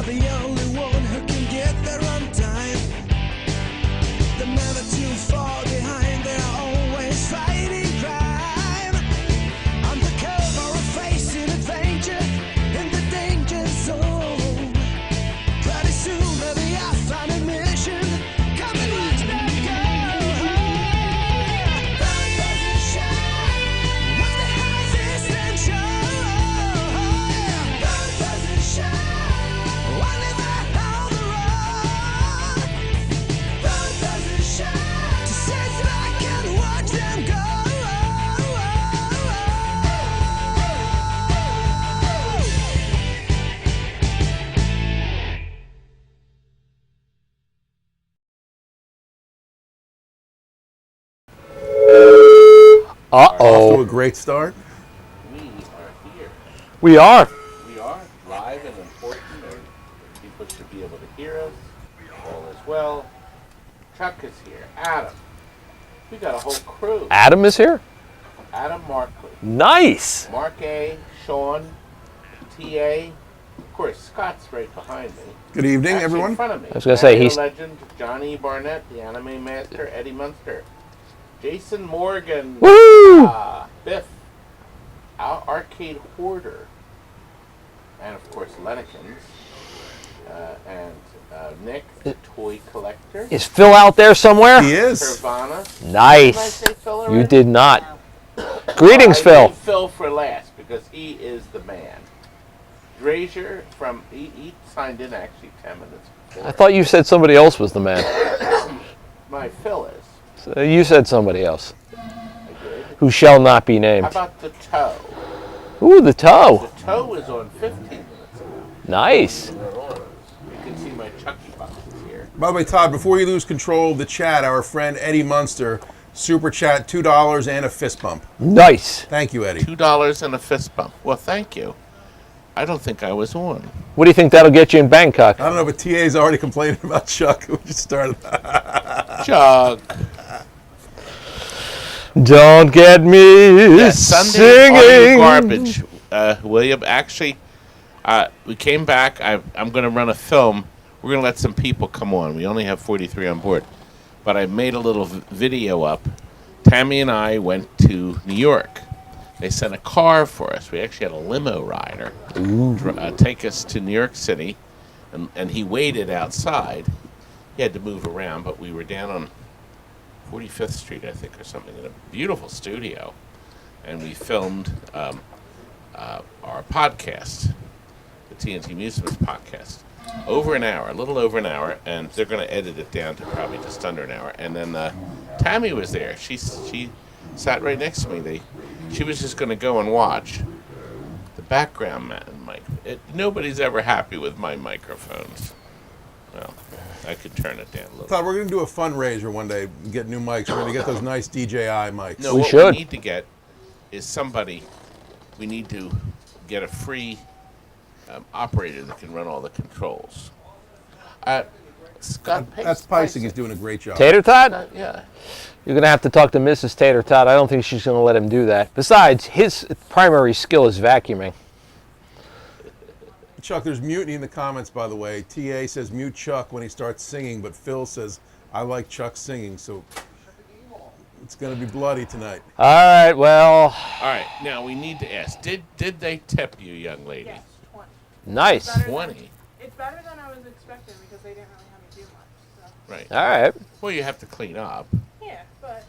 are the only one who can get there on time. They're never too far behind, they're always fighting crime. Undercover or facing adventure in the danger zone. Pretty soon they'll be off on a mission. Come and watch them go. Sun doesn't shine once the houses stand show. Sun doesn't shine only back on the road. Sun doesn't shine to sit back and watch them go. Off to Uh-oh. a great start. We are here. We are. We are live and important, and people should be able to hear us. All is well. Chuck is here. Adam. We got a whole crew. Adam is here? Adam Markley. Nice. Mark A. Sean. T.A. Of course, Scott's right behind me. Good evening, Actually, everyone. in front of me. I was gonna say, Radio he's- legend Johnny Barnett, the anime master, Eddie Munster. Jason Morgan. Woo! Biff. Arcade Hoarder. And of course, Lennekins. And Nick, the toy collector. Is Phil out there somewhere? He is. Nirvana. Did I Nice. say Phil You already? did not. Greetings, I Phil. leave Phil for last because he is the man. Drazier from he signed in actually 10 minutes before. I thought you said somebody else was the man. My Phil is. So you said somebody else, I did. who shall not be How named. about the toe? Ooh, the toe. The toe is on 15 minutes ago. Nice. You can see my Chucky boxes here. By the way, Todd, before you lose control of the chat, our friend Eddie Munster, super chat $2 and a fist bump. Nice. Thank you, Eddie. $2 and a fist bump. Well, thank you. I don't think I was on. What do you think that'll get you in Bangkok? I don't know, but TA's already complaining about Chuck. We just started. Chuck. Don't get me Yeah, Sunday Are You singing. Garbage. William, actually, we came back. I'm going to run a film. We're going to let some people come on. We only have 43 on board. But I made a little video up. Tammy and I went to New York. They sent a car for us. We actually had a limo rider take us to New York City. And he waited outside. He had to move around, but we were down on 45th Street, I think, or something, in a beautiful studio. And we filmed our podcast, the TNT Amusements podcast. Over an hour, a little over an hour, and they're going to edit it down to probably just under an hour. And then Tammy was there. She sat right next to me. She was just going to go and watch. The background mic. Nobody's ever happy with my microphones. Well, I could turn it down a little. Todd, we're going to do a fundraiser one day and get new mics. We're going to get those nice DJI mics. No, We what should. we need to get is somebody. We need to get a free operator that can run all the controls. Scott Pace. That's Picing. He's doing a great job. Tater Tot? Yeah. You're going to have to talk to Mrs. Tater Tot. I don't think she's going to let him do that. Besides, his primary skill is vacuuming. Chuck, there's mutiny in the comments, by the way. TA says mute Chuck when he starts singing, but Phil says, I like Chuck singing, so it's going to be bloody tonight. All right, well, All right. Now we need to ask. Did they tip you, young lady? Yes, 20. nice. Better than- 20. It's better than I was expecting because they didn't really have me do much. So. Right. All right. Well, you have to clean up. Yeah, but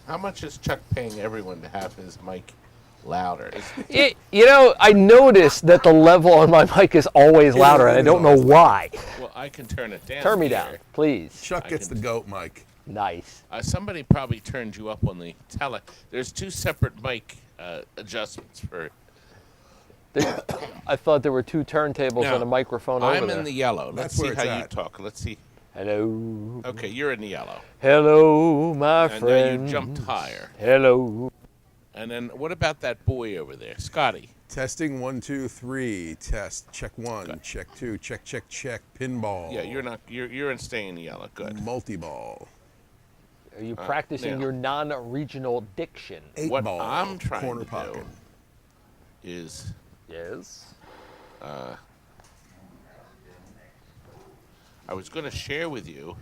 How much is Chuck paying everyone to have his mic louder? You know, I noticed that the level on my mic is always louder, and I don't know why. Well, I can turn it down. Turn me here. down, please. Chuck I gets can- the goat mic. Nice. Somebody probably turned you up on the tele. There's two separate mic adjustments for. I thought there were two turntables Now, and a microphone over I'm there. in the yellow. Let's That's where see how it's you at. talk. Let's see. Hello. Okay, you're in the yellow. Hello, my And now friend. you jumped higher. Hello. And then what about that boy over there, Scotty? Testing 1, 2, 3. Test. Check 1. Good. Check 2. Check, check, check. Pinball. Yeah, you're not. You're in staying in the yellow. Good. Multi-ball. Are you practicing now. your non-regional diction? 8 What ball. I'm trying corner to pocket. do is Yes. I was going to share with you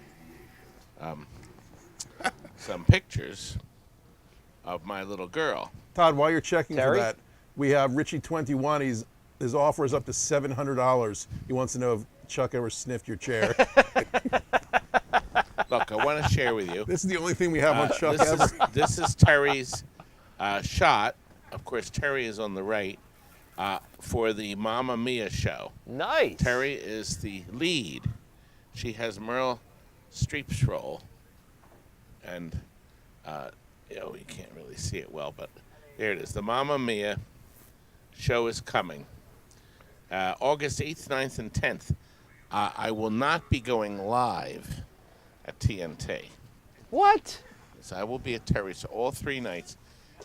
some pictures of my little girl. Todd, while you're checking Terry? for that, we have Richie 21. His offer is up to $700. He wants to know if Chuck ever sniffed your chair. Look, I want to share with you. This is the only thing we have on Chuck this ever. this is Terry's shot. Of course, Terry is on the right for the Mamma Mia show. Nice. Terry is the lead. She has Meryl Streep's role, and you can't really see it well, but there it is. The Mamma Mia show is coming. August 8th, 9th, and 10th. I will not be going live at TNT. What? So I will be at Terry's all 3 nights.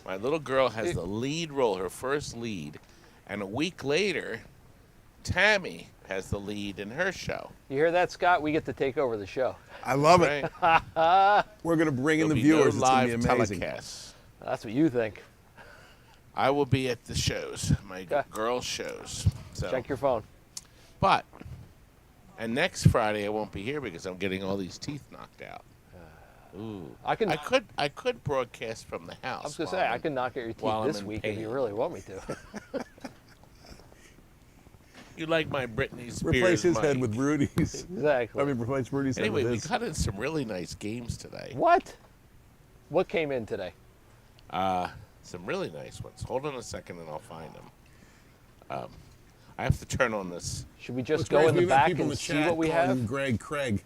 My little girl has the lead role, her first lead, and a week later, Tammy has the lead in her show. You hear that, Scott? We get to take over the show. I love it. Right? We're going to bring in There'll the be no viewers. It's going live to be amazing. telecasts. That's what you think. I will be at the shows, my Okay. girls' shows. So, Check your phone. and next Friday I won't be here because I'm getting all these teeth knocked out. Ooh. I could broadcast from the house. I was gonna while say I'm I can knock out your while teeth I'm this in week pain. if you really want me to. You like my Britney Spears Replace his head mic. with Rudy's. Exactly. I mean, replace Rudy's Anyway, head we with his. got in some really nice games today. What? What came in today? Some really nice ones. Hold on a second and I'll find them. I have to turn on this. Should we just What's go great in is the we've had back people in and the see chat what we calling have? him Greg Craig.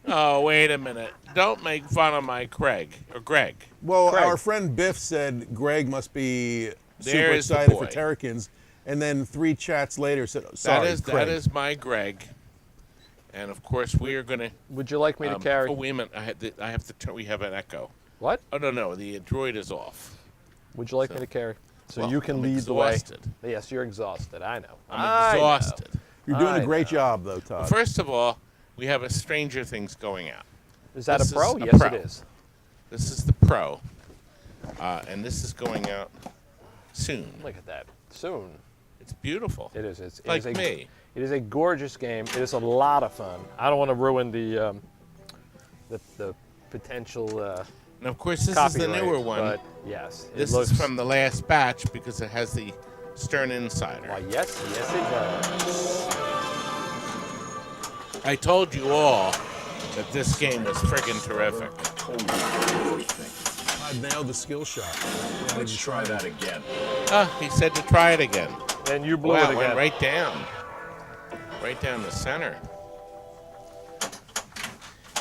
Oh, wait a minute. Don't make fun of my Craig or Greg. Well, Craig. our friend Biff said Greg must be super There's the excited for boy. Terrapins, and then 3 chats later said, oh, "Sorry, That Craig." is my Greg. And of course we are going to. Would you like me to carry? Oh, wait a minute. I have to turn. We have an echo. What? Oh no, the droid is off. Would you like me So- to carry? So Well, you can I'm lead the way. exhausted. Yes, you're exhausted. I know. I'm I know. exhausted. You're doing I a great know. job, though, Todd. First of all, we have a Stranger Things going out. Is that This a pro? is a Yes, pro. it is. This is the Pro, and this is going out soon. Look at that. Soon. It's beautiful. It is. It Like is a, me. It is a gorgeous game. It is a lot of fun. I don't want to ruin the potential And of course, this is copyright. the newer one. But yes, This it looks. is from the last batch because it has the Stern Insider. Why, yes, it does. I told you all that this game was friggin' terrific. Todd nailed the skill shot. Let's try that again. He said to try it again. And you blew Wow, it it went again. right down the center.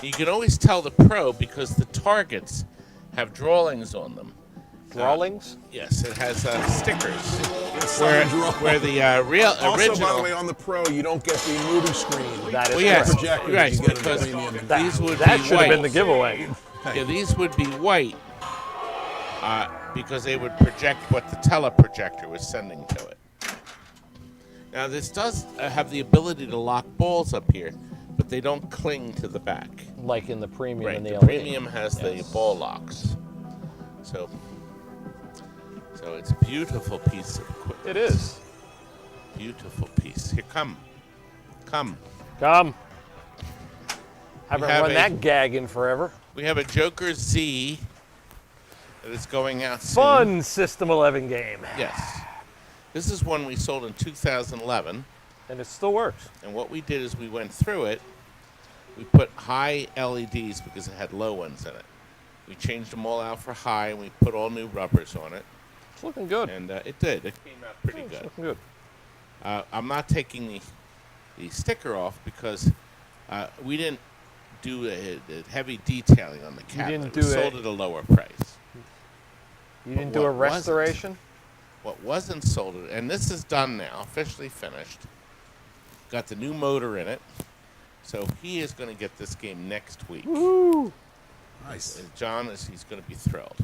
You can always tell the Pro because the targets have drawings on them. Drawings? Yes, it has stickers. Some draw- Where the real Also, original. by the way, on the Pro, you don't get the movie screen. That is Well, yes, correct. projector right, you get in the because premium. these would That be should white. have been the giveaway. Yeah, these would be white because they would project what the teleprojector was sending to it. Now, this does have the ability to lock balls up here, but they don't cling to the back. Like in the premium Right, and the the LED. premium has the ball locks. So it's a beautiful piece of equipment. It is. Beautiful piece. Here, come. Come. Haven't have run a- that gag in forever. We have a Jokerz Z that is going out soon. Fun System 11 game. Yes. This is one we sold in 2011, And it still works. and what we did is we went through it. We put high LEDs because it had low ones in it. We changed them all out for high, and we put all new rubbers on it, It's looking good. and it did. It came out pretty It's good. looking good. I'm not taking the sticker off because we didn't do the heavy detailing on the cabinet. didn't We do sold a- at a lower price. You didn't do a what wasn't? restoration? What wasn't sold, and this is done now, officially finished. Got the new motor in it, so he is going to get this game next week. Woo! Nice. And John he's going to be thrilled.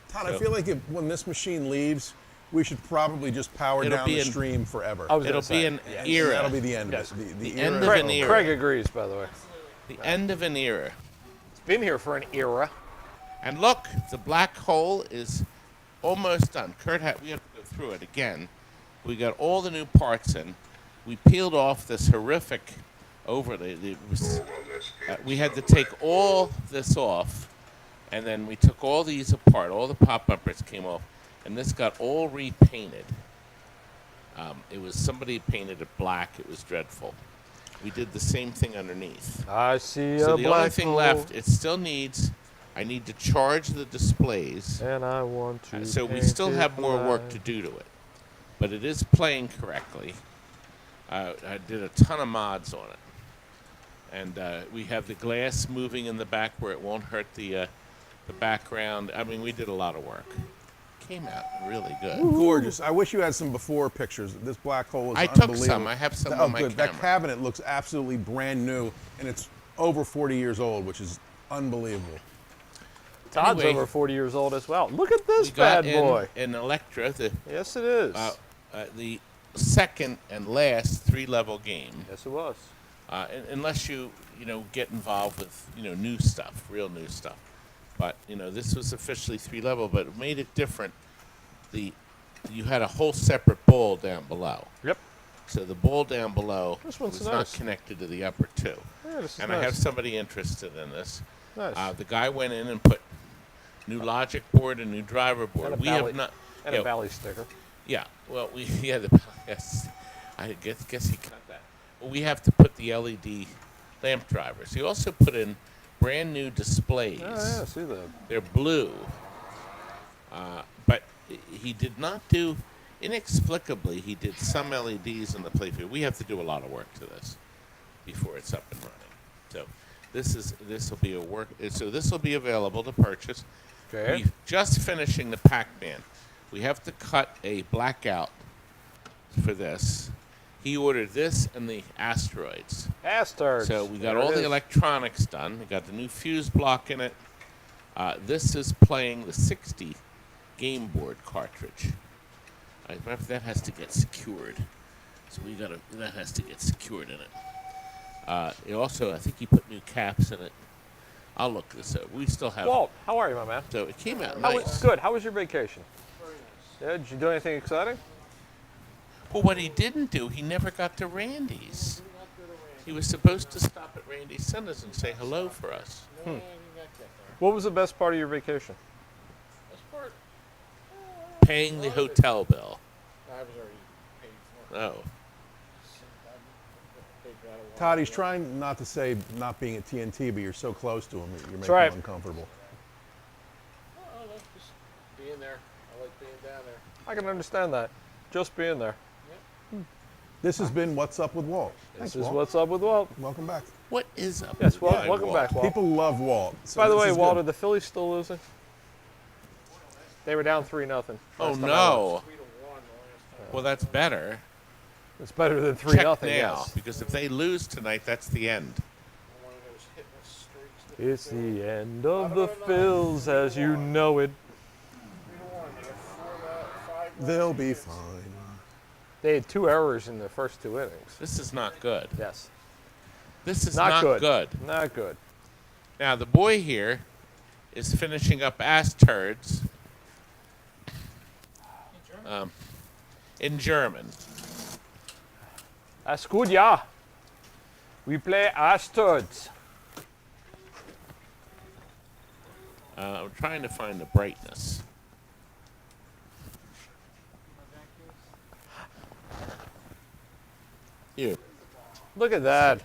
Todd, I So- feel like when this machine leaves, we should probably just power It'll down be the an- stream forever. I was It'll gonna be say. an And era. That'll be the end Yes. of it. The The end era. of Craig, an era. Craig agrees, by the way. The end of an era. It's been here for an era. And look, the black hole is almost done. CUrt we have to go through it again. We got all the new parts in. We peeled off this horrific it was, we had to take all this off, and then we took all these apart. All the pop bumpers came off, and this got all repainted. It was somebody painted it black. It was dreadful. We did the same thing underneath. I see So a the black only thing hole, left, it still needs. I need to charge the displays. and I want to. So we paint still it have more work black. to do to it, but it is playing correctly. I did a ton of mods on it, and we have the glass moving in the back where it won't hurt the background. I mean, we did a lot of work. Came out really good. Gorgeous. I wish you had some before pictures. This black hole is I took unbelievable. some. I have some Oh, on my good. camera. That cabinet looks absolutely brand new, and it's over 40 years old, which is unbelievable. Todd's Anyway, over 40 years old as well. Look at this we got bad boy. in Electra, Yes, it is. the second and last 3-level game. Yes, it was. Unless you get involved with new stuff, real new stuff. But this was officially 3-level, but it made it different. You had a whole separate bowl down below. Yep. So the bowl down below This one's was nice. not connected to the upper two. Yeah, this is And nice. I have somebody interested in this. Nice. The guy went in and put new logic board and new driver board. And a We Bally- have not. and yeah, a Bally sticker. yeah. Well, yes. I guess he cut that. Well, we have to put the LED lamp drivers. He also put in brand new displays. Oh, yeah, see that. They're blue. But he did not do, inexplicably, he did some LEDs in the playfield. We have to do a lot of work to this before it's up and running. So this will be a work. So this will be available to purchase. Okay. We're just finishing the Pac-Man. We have to cut a blackout for this. He ordered this and the Asteroids. Asteroids. So we got There all it the is. electronics done. We got the new fuse block in it. This is playing the 60 game board cartridge. That has to get secured. So that has to get secured in it. It also, I think he put new caps in it. I'll look this up. We still have. Walt, how are you, my man? So it came out How nice. was, good. How was your vacation? Yeah, did you do anything exciting? Well, what he didn't do, he never got to Randy's. He was supposed to stop at Randy's Centers and say hello for us. What was the best part of your vacation? Paying the hotel bill. I was already paid for it. Oh. Todd, he's trying not to say not being at TNT, but you're so close to him, you're making right. him uncomfortable. Oh, that's just being there. I like being down there. I can understand that. Just being there. This has been What's Up with Walt. This Thanks, is Walt. What's Up with Walt. Welcome back. What is up? Yes, with welcome Walt? back, Walt. People love Walt. So By the this way, is Walt, good. are the Phillies still losing? They were down 3-0. Oh, last time I no. looked. 3-1 the last time. Well, that's better. It's better than 3-0. Check now, Yes. because if they lose tonight, that's the end. One of those hitless streaks. that It's they- the end of the Phils as you know it. 3-1. They got 5 They'll be hits. fine. They had 2 errors in the first 2 innings. This is not good. Yes. This is Not, not good. good. Not good. Now, the boy here is finishing up Asteroids in German. That's good, yeah. We play Asteroids. I'm trying to find the brightness. Here. Look at that.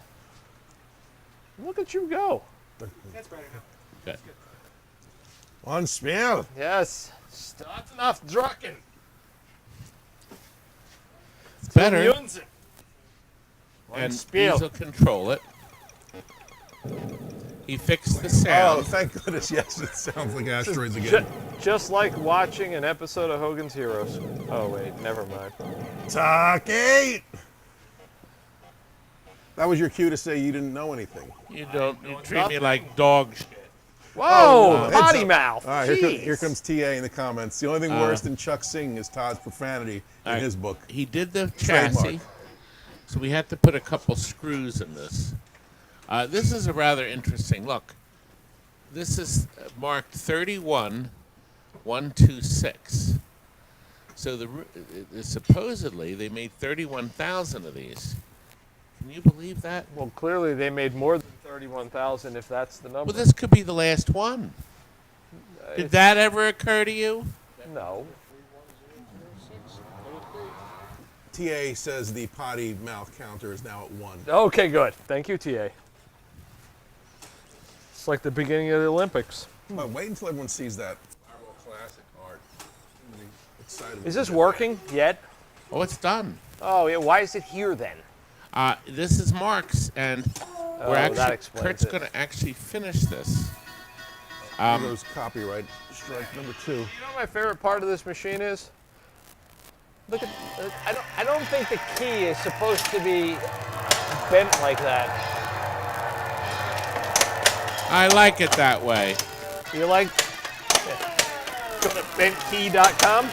Look at you go. Good. On smell. Yes. Starting off drucken. It's better. Junsen. And Spiel. these will control it. He fixed the Oh, sound. thank goodness. Yes, it sounds like asteroids again. Just like watching an episode of Hogan's Heroes. Oh, wait, never mind. Talk 8. That was your cue to say you didn't know anything. You treat me like dog shit. Whoa, heads potty up. mouth. All right, here comes TA in the comments. The only thing worse than Chuck singing is Todd's profanity in his book. He did the Trademark. chassis, so we had to put a couple screws in this. This is a rather interesting look. This is marked 31126. So supposedly they made 31,000 of these. Can you believe that? Well, clearly they made more than 31,000 if that's the number. Well, this could be the last one. Did that ever occur to you? No. TA says the potty mouth counter is now at 1. Okay, good. Thank you, TA. It's like the beginning of the Olympics. But wait until everyone sees that Fireball Classic art. I'm gonna be excited. Is this working yet? Oh, it's done. Oh, yeah. Why is it here then? This is Mark's, and we're that actually explains Kurt's it. going to actually finish this. Those copyright strike number 2. You know what my favorite part of this machine is? Look at, I don't think the key is supposed to be bent like that. I like it that way. You like? Go to bentkey.com.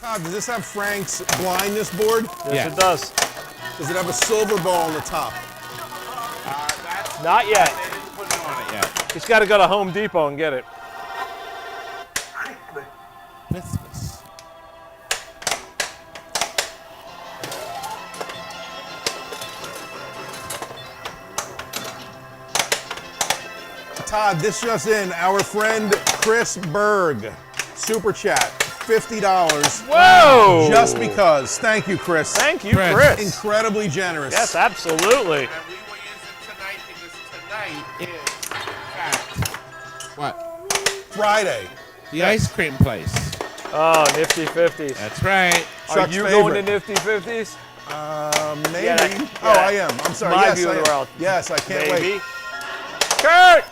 Todd, does this have Frank's blindness board? Yes, Yeah. it does. Does it have a silver ball on the top? Not yet. They didn't put it on it yet. He's got to go to Home Depot and get it. Christmas. Todd, this just in. Our friend Chris Berg, super chat, $50. Whoa! Just because. Thank you, Chris. Thank you, Chris. Chris. Incredibly generous. Yes, absolutely. And we will use it tonight because tonight is, in fact, what? Friday. The ice cream place. Oh, Nifty 50s. That's right. Are Chuck's you favorite. going to Nifty 50s? Maybe. Yeah, Oh, I am. I'm sorry. My Yes, view I of am. the world. Yes, I can't Maybe. wait. CUrt!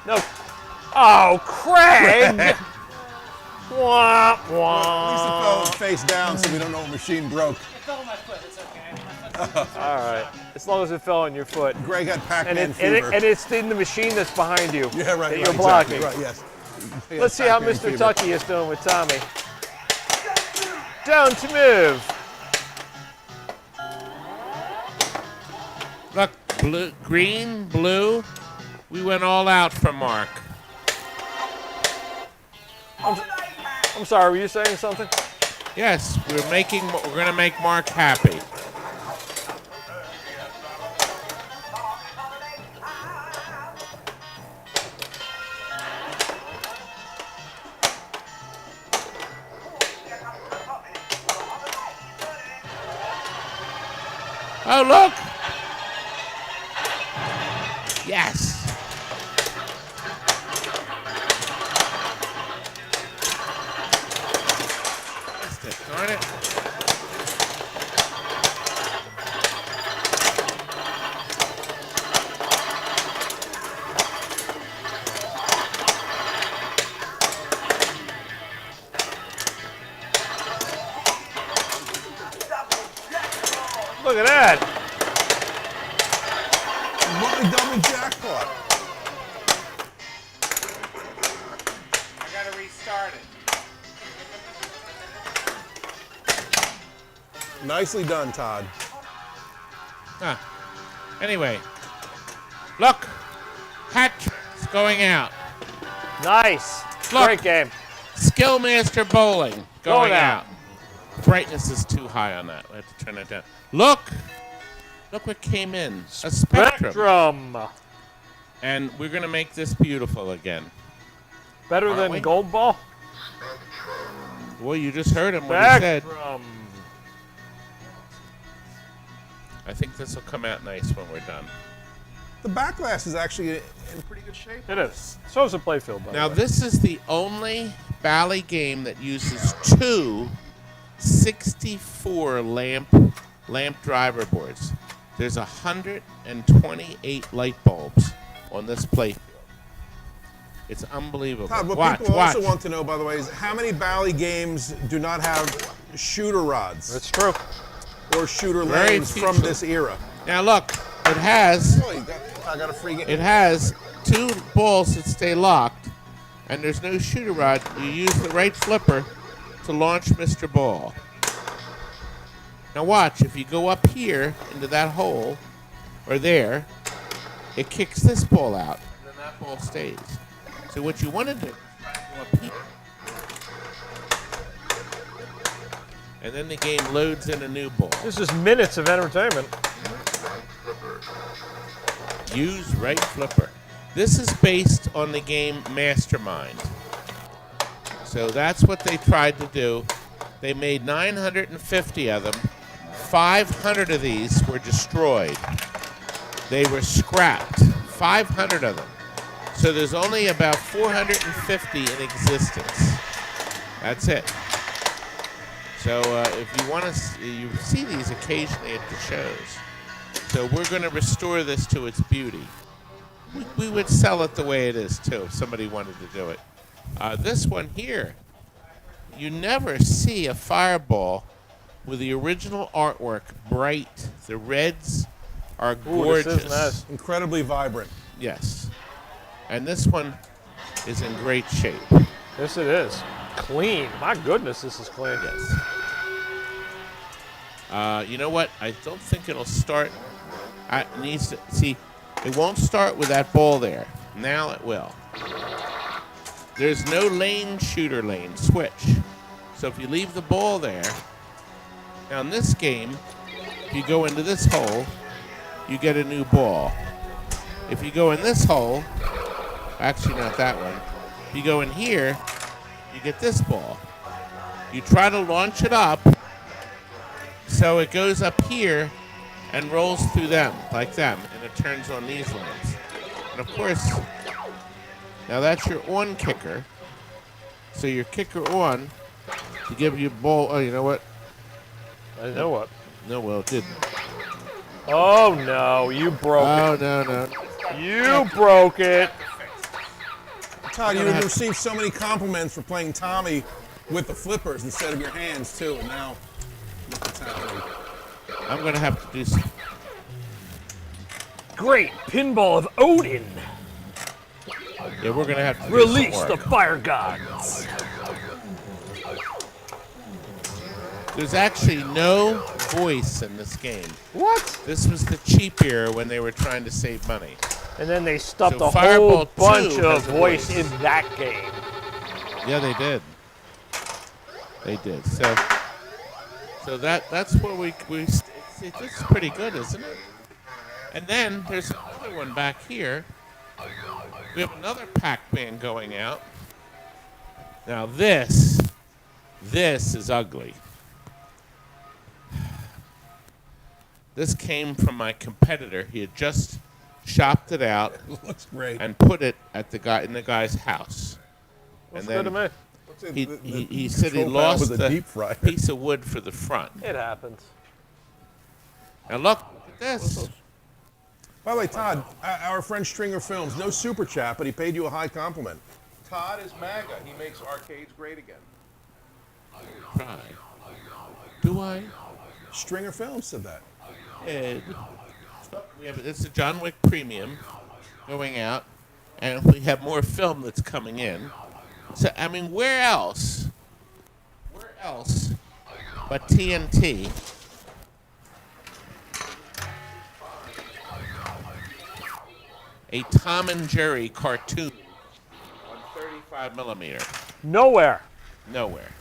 No. Oh, Craig! Wah, At wah. least it fell face down so we don't know what machine broke. It fell on my foot. It's okay. All right. As long as it fell on your foot. Greg had And, Pac-Man fever. and it's in the machine that's behind you. Yeah, right. That right, you're blocking. Exactly, right, yes. He Let's had see how Pac-Man Mr. fever. Tucky is doing with Tommy. Down to move. Look, blue, green, blue. We went all out for Mark. I'm sorry, were you saying something? Yes, we're going to make Mark happy. Oh, look! Yes! Missed it, darn it. Look at that. Double jackpot. I gotta restart it. Nicely done, Todd. Huh. Anyway, look, hat tricks going out. Nice. Look. Great game. Skillmaster bowling going out. out. The brightness is too high on that. We have to turn it down. Look what came in. A spectrum. Spectrum. And we're gonna make this beautiful again. Better Aren't than we? Gold Ball? Well, you just heard him what he said. Spectrum. I think this will come out nice when we're done. The back glass is actually in pretty good shape. It is. So is the playfield, by Now, the way. this is the only Bally game that uses two 64 lamp driver boards. There's 128 light bulbs on this playfield. It's unbelievable. Todd, what watch, people watch. also want to know, by the way, is how many Bally games do not have shooter rods It's true. or shooter Very lanes few. from this era? Now look, it has Oh, I got a free game. it has two balls that stay locked, and there's no shooter rod. You use the right flipper to launch Mr. Ball. Now watch, if you go up here into that hole, or there, it kicks this ball out, and then that ball stays. So what you want to do is try to go up here. And then the game loads in a new ball. This is minutes of entertainment. Use right flipper. This is based on the game Mastermind. So that's what they tried to do. They made 950 of them. 500 of these were destroyed. They were scrapped. 500 of them. So there's only about 450 in existence. That's it. So if you want to, you see these occasionally at the shows. So we're going to restore this to its beauty. We would sell it the way it is too if somebody wanted to do it. This one here, you never see a fireball with the original artwork bright. The reds are gorgeous. This is nice. Incredibly vibrant. Yes. And this one is in great shape. Yes, it is. Clean. My goodness, this is clean. Yes. You know what? I don't think it'll start. It needs to see. It won't start with that ball there. Now it will. There's no lane shooter lane switch. So if you leave the ball there, now in this game, if you go into this hole, you get a new ball. If you go in this hole, actually not that one. If you go in here, you get this ball. You try to launch it up, so it goes up here and rolls through them, like them, and it turns on these lanes. And of course, now that's your on kicker. So your kicker on to give you a ball. Oh, you know what? I know what. No, well, it didn't. Oh, no. You broke Oh, it. no. You broke it. Todd, you received so many compliments for playing Tommy with the flippers instead of your hands, too. And now, look what's happening. I'm going to have to do some. Great pinball of Odin. Yeah, we're going to have to do Release some the work. fire gods. There's actually no voice in this game. What? This was the cheap era when they were trying to save money. And then they stuffed So a Fireball whole 2 bunch of has a voice voice. in that game. Yeah, they did. They did. So that's where we it's pretty good, isn't it? And then there's another one back here. We have another Pac-Man going out. Now this is ugly. This came from my competitor. He had just shopped it out Looks great. and put it at in the guy's house. Looks and good to me. What's it, he said he control panel lost with a the deep fryer. piece of wood for the front. It happens. Now look at this. By the way, Todd, our friend Stringer Films, no super chat, but he paid you a high compliment. Todd is MAGA. He makes arcades great again. Try. Do I? Stringer Films said that. Ed. We have this is a John Wick Premium going out, and we have more film that's coming in. So I mean, where else? Where else but TNT? A Tom and Jerry cartoon on 35 millimeter. Nowhere. Nowhere.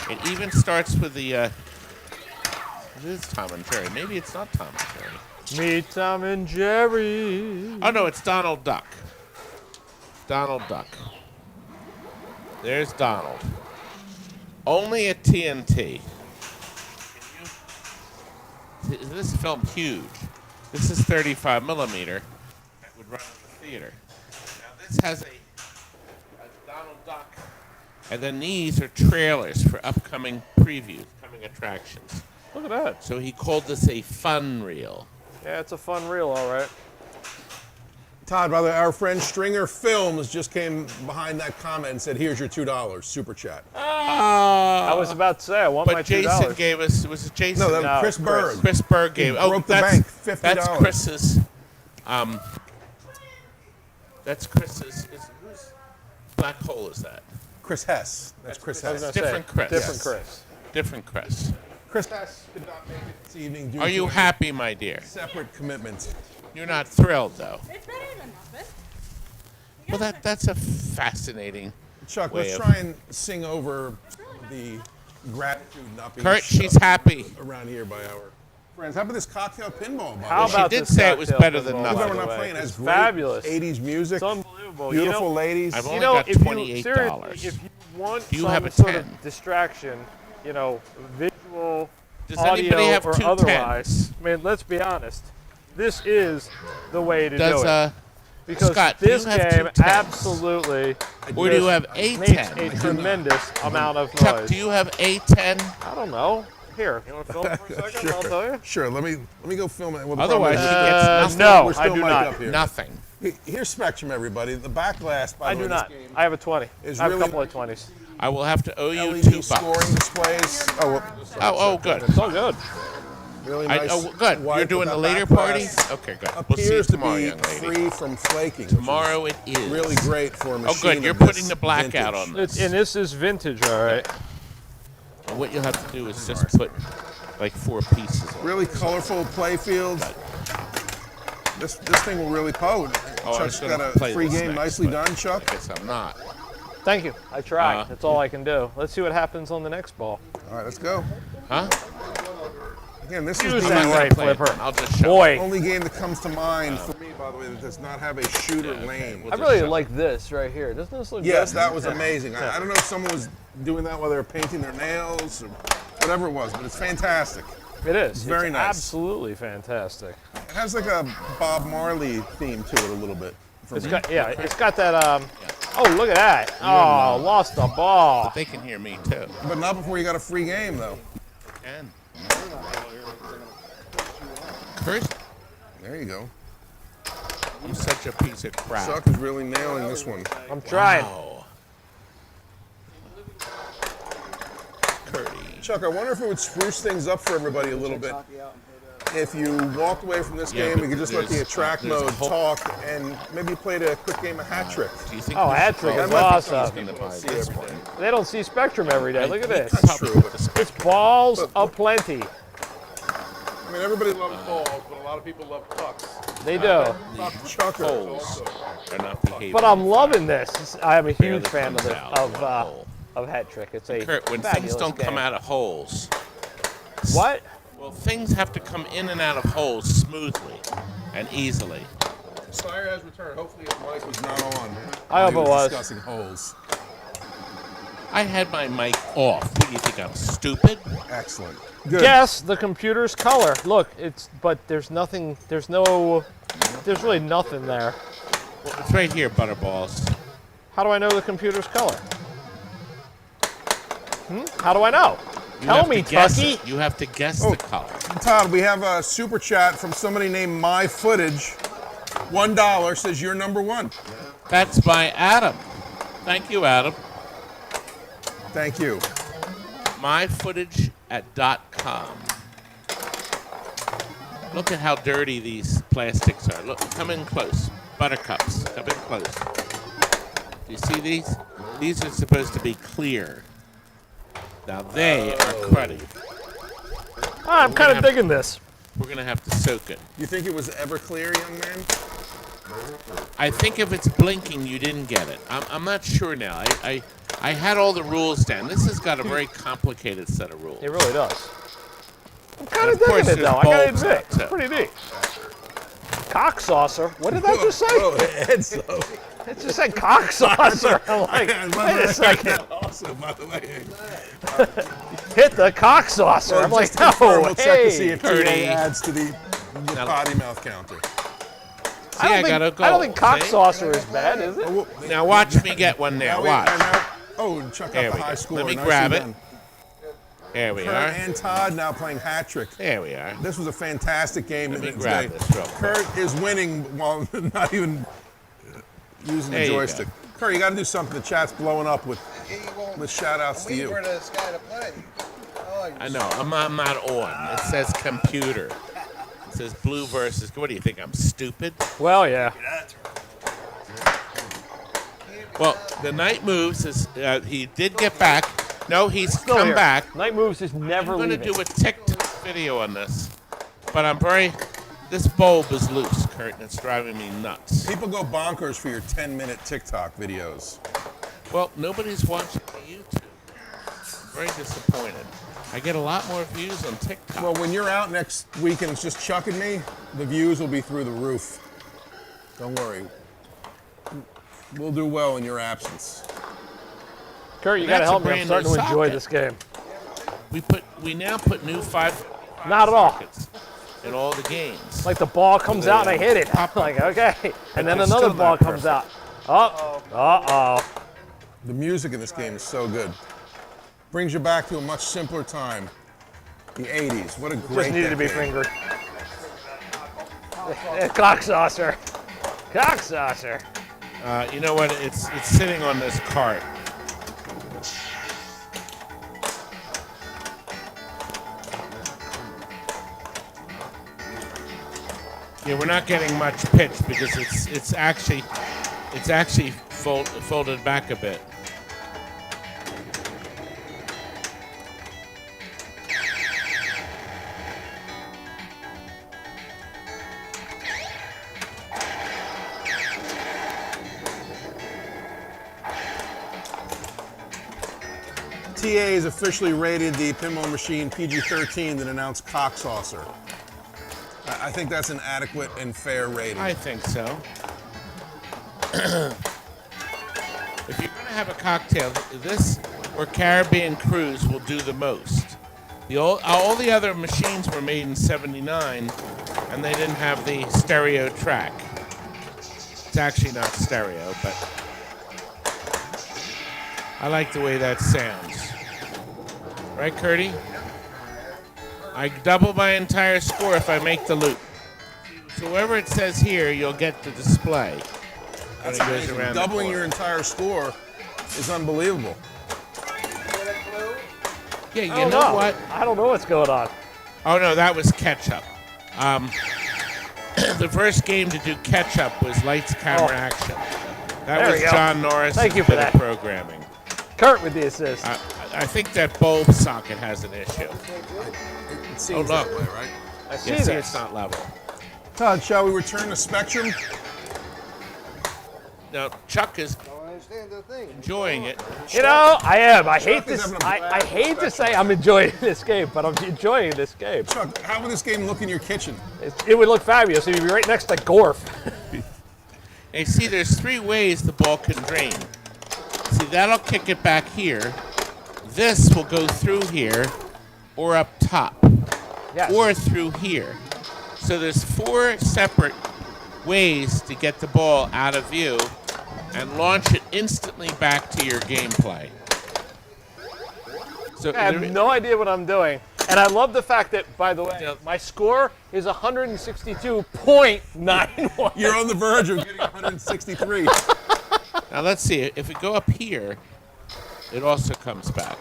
It even starts with the. It is Tom and Jerry. Maybe it's not Tom and Jerry. Meet Tom and Jerry. Oh no, it's Donald Duck. Donald Duck. There's Donald. Only at TNT. This film huge. This is 35 millimeter. That would run in the theater. Now this has a Donald Duck, and then these are trailers for upcoming previews, coming attractions. Look at that. So he called this a fun reel. Yeah, it's a fun reel, all right. Todd, by the way, our friend Stringer Films just came behind that comment and said, here's your $2 super chat. I was about to say, I want my But $2. Jason gave us, was it Jason? No, that was No, Chris Chris. Berg. Chris Berg gave. He broke the bank, $50. That's Chris's. That's Chris's. Whose black hole is that? Chris Hess. That's Chris I was Hess. gonna Different say, Chris. Different Yes. Chris. Different Chris. Chris Hess could not make it this evening due Are to you a happy, my dear? separate commitment. You're not thrilled, though. It's better than nothing. Well, that's a fascinating. Chuck, way let's of- try and sing over the gratitude not being Kurt, she's shoved happy. around here by our friends. How about this cocktail pinball? By How the way? about She did this say it was cocktail better than pinball, nothing. by We're the not way? playing. It has It's great fabulous. 80s music. It's unbelievable. Beautiful ladies. I've You only know, got if you, $28. seriously, if you want Do you some have a sort 10? of distraction, you know, visual, Does anybody audio, have or two otherwise, 10s? I mean, let's be honest. This is the way to Does do it. Because Scott, do this you have game 2 10s? absolutely Or do you have a makes 10? a tremendous amount of Chuck, noise. do you have a 10? I don't know. Here, you want to film it for a second? I'll tell you. Sure, let me go film it. Well, the Otherwise, problem she is gets nothing. No, we're I still do mic'd not. up here. Nothing. Here's Spectrum, everybody. The back glass, by I the way, do not. this game I have a 20. is I have really- a couple of 20s. I will have to owe you LED $2. scoring displays. Oh, good. It's all good. Really nice. Good. white You're doing with the that later back party? glass. Okay, good. We'll see you Appears to tomorrow, be young lady. free from flaking. which is Tomorrow it is. Really great for a machine. Oh, good. You're of this putting the blackout vintage. on this. And this is vintage, all right. And what you'll have to do is just put like 4 pieces on. Really colorful play fields. This thing will really pose. Oh, I was Chuck's gonna got a play free this game. next, Nicely but done, Chuck. I guess I'm not. Thank you. I tried. That's all I can do. Let's see what happens on the next ball. All right, let's go. Huh? Again, this Use is that the right Play it. flipper. I'll just show Boy, only game that comes to mind for me, by the way, that does not have a shooter lane. I really like this right here. Doesn't this look Yes, good? that was amazing. I don't know if someone was doing that while they were painting their nails or whatever it was, but it's fantastic. It is. very It's nice. Absolutely fantastic. It has like a Bob Marley theme to it a little bit. for It's me. got it's got that oh, look at that. Oh, lost the ball. They can hear me too. But not before you got a free game, though. And Kurt, There you go. I'm such a piece of crap. Chuck is really nailing this one. I'm trying. Wow. Curdy. Chuck, I wonder if it would spruce things up for everybody a little bit. If you walked away from this Yeah, game, but we could just let the there's- attract there's a mode whole- talk and maybe played a quick game of hat trick. Do you think Oh, we hat should trick go- is might be awesome. something gonna buy see this every one. day. They don't see Spectrum every day. Look at this. That's true. But, It's balls aplenty. I mean, everybody loves balls, but a lot of people love pucks. They do. Chuckers Holes also. are not behaving. But I'm loving this. I'm a Barely huge fan of comes this out of a hole. of hat trick. It's a Kurt, when things fabulous don't come game. out of holes, What? well, things have to come in and out of holes smoothly and easily. Sire has returned. Hopefully his mic was not on. I hope He it was. discussing holes. I had my mic off. What do you think? I'm stupid? Excellent. Good. Guess the computer's color. Look, but there's nothing. There's really nothing there. Well, it's right here, Butterballs. How do I know the computer's color? How do I know? You Tell have me, to guess Tucky. it. You have to guess Oh. the color. Todd, we have a super chat from somebody named My Footage. $1 says you're number one. That's by Adam. Thank you, Adam. Thank you. myfootage@.com. Look at how dirty these plastics are. Look, come in close. Buttercups, come in close. Do you see these? These are supposed to be clear. Now they are cruddy. I'm kind of have- digging this. We're gonna have to soak it. You think it was ever clear, young man? I think if it's blinking, you didn't get it. I'm not sure now. I had all the rules down. This has got a very complicated set of rules. It really does. I'm kind And of of course digging it, there's though. I gotta bulbs admit, out, it's too. pretty neat. Cock saucer. What did I just say? Oh, Ed, so. It just said cock saucer. I'm like, wait a second. Also, by the way, Hit the cock saucer. I'm like, just to confirm, no, we'll check to see hey. if Curdy. TA adds to the Now- potty mouth counter. See, I got a goal. I don't think cock see? saucer is bad, is it? Oh, Now watch me get one now. Watch. Oh, Chuck There got the we high go. score. Let me Nicely grab it. done. There we Kurt are. and Todd now playing hat trick. There we are. This was a fantastic game. Let me in grab today. this real quick. Kurt is winning while not even using There the you go. joystick. Kurt, you got to do something. The chat's blowing up with shout outs to you. this guy to play. I know. I'm not on. It says computer. It says blue versus. What do you think? I'm stupid? Well, yeah. Well, the night moves. He did get back. No, he's Still come here. back. Night moves is never I'm going to leaving. do a TikTok video on this, but I'm very. This bulb is loose, Kurt, and it's driving me nuts. People go bonkers for your 10-minute TikTok videos. Well, nobody's watching the YouTube. very disappointed. I get a lot more views on TikTok. Well, when you're out next week and it's just Chuck and me, the views will be through the roof. Don't worry. We'll do well in your absence. Kurt, you That's gotta a help me. I'm brand starting new to enjoy socket. this game. We now put new 5 Not at all. sockets in all the games. Like the ball comes out and I hit it. I'm like, okay. And then it's another still ball not comes out. Uh-oh. The music in this game is so good. Brings you back to a much simpler time. The 80s. What a great Just needed to be decade. fingered. Cocksaucer. Cocksaucer. You know what? It's sitting on this cart. Yeah, we're not getting much pitch because it's actually folded back a bit. TA has officially rated the pinball machine PG-13 that announced cocksaucer. I think that's an adequate and fair rating. I think so. If you're going to have a cocktail, this or Caribbean Cruise will do the most. All the other machines were made in '79, and they didn't have the stereo track. It's actually not stereo, but I like the way that sounds. Right, Curdy? I double my entire score if I make the loop. So wherever it says here, you'll get the display. That's when it goes amazing. around the Doubling corner. your entire score is unbelievable. Yeah, you I don't know what? I don't know what's going on. Oh no, that was ketchup. The first game to do ketchup was Lights, Camera, Action. That There was we go. John Norris' Thank you for bit of that. programming. Kurt with the assist. I think that bulb socket has an issue. It seems look. that way, right? I see Yeah, see, this. it's not level. Todd, shall we return to Spectrum? Now, Chuck is enjoying it. You know, I am. I hate Chuck is this. having a I blast hate to say I'm enjoying this game, but I'm enjoying this game. Chuck, how would this game look in your kitchen? It would look fabulous. It would be right next to Gorf. Hey, see, there's 3 ways the ball can drain. See, that'll kick it back here. This will go through here, or up top, Yes. or through here. So there's 4 separate ways to get the ball out of view and launch it instantly back to your gameplay. So I have no idea what I'm doing. And I love the fact that, by the way, Yeah. my score is 162.91. You're on the verge of getting 163. Now let's see. If we go up here, it also comes back.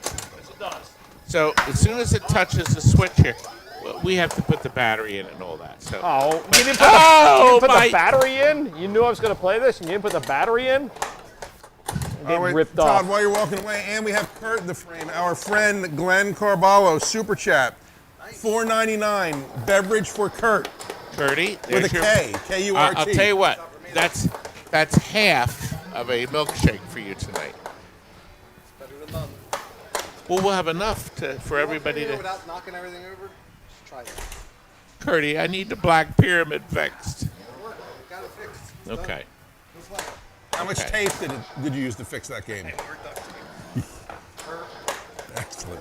So as soon as it touches the switch here, we have to put the battery in and all that. So Oh, you didn't put, Oh, the my- battery in? You knew I was going to play this, and you didn't put the battery in? Getting ripped Todd, off. while you're walking away, and we have Kurt in the frame. Our friend Glenn Carballo, super chat, $4.99 beverage for Kurt Curdy, with a there's your- K, K-U-R-T. I'll tell you what. That's half of a milkshake for you tonight. Well, we'll have enough for everybody to. Without knocking everything over, just try that. Curdy, I need the black pyramid fixed. Got it fixed. Okay. How much Okay. tape did you use to fix that game? Excellent.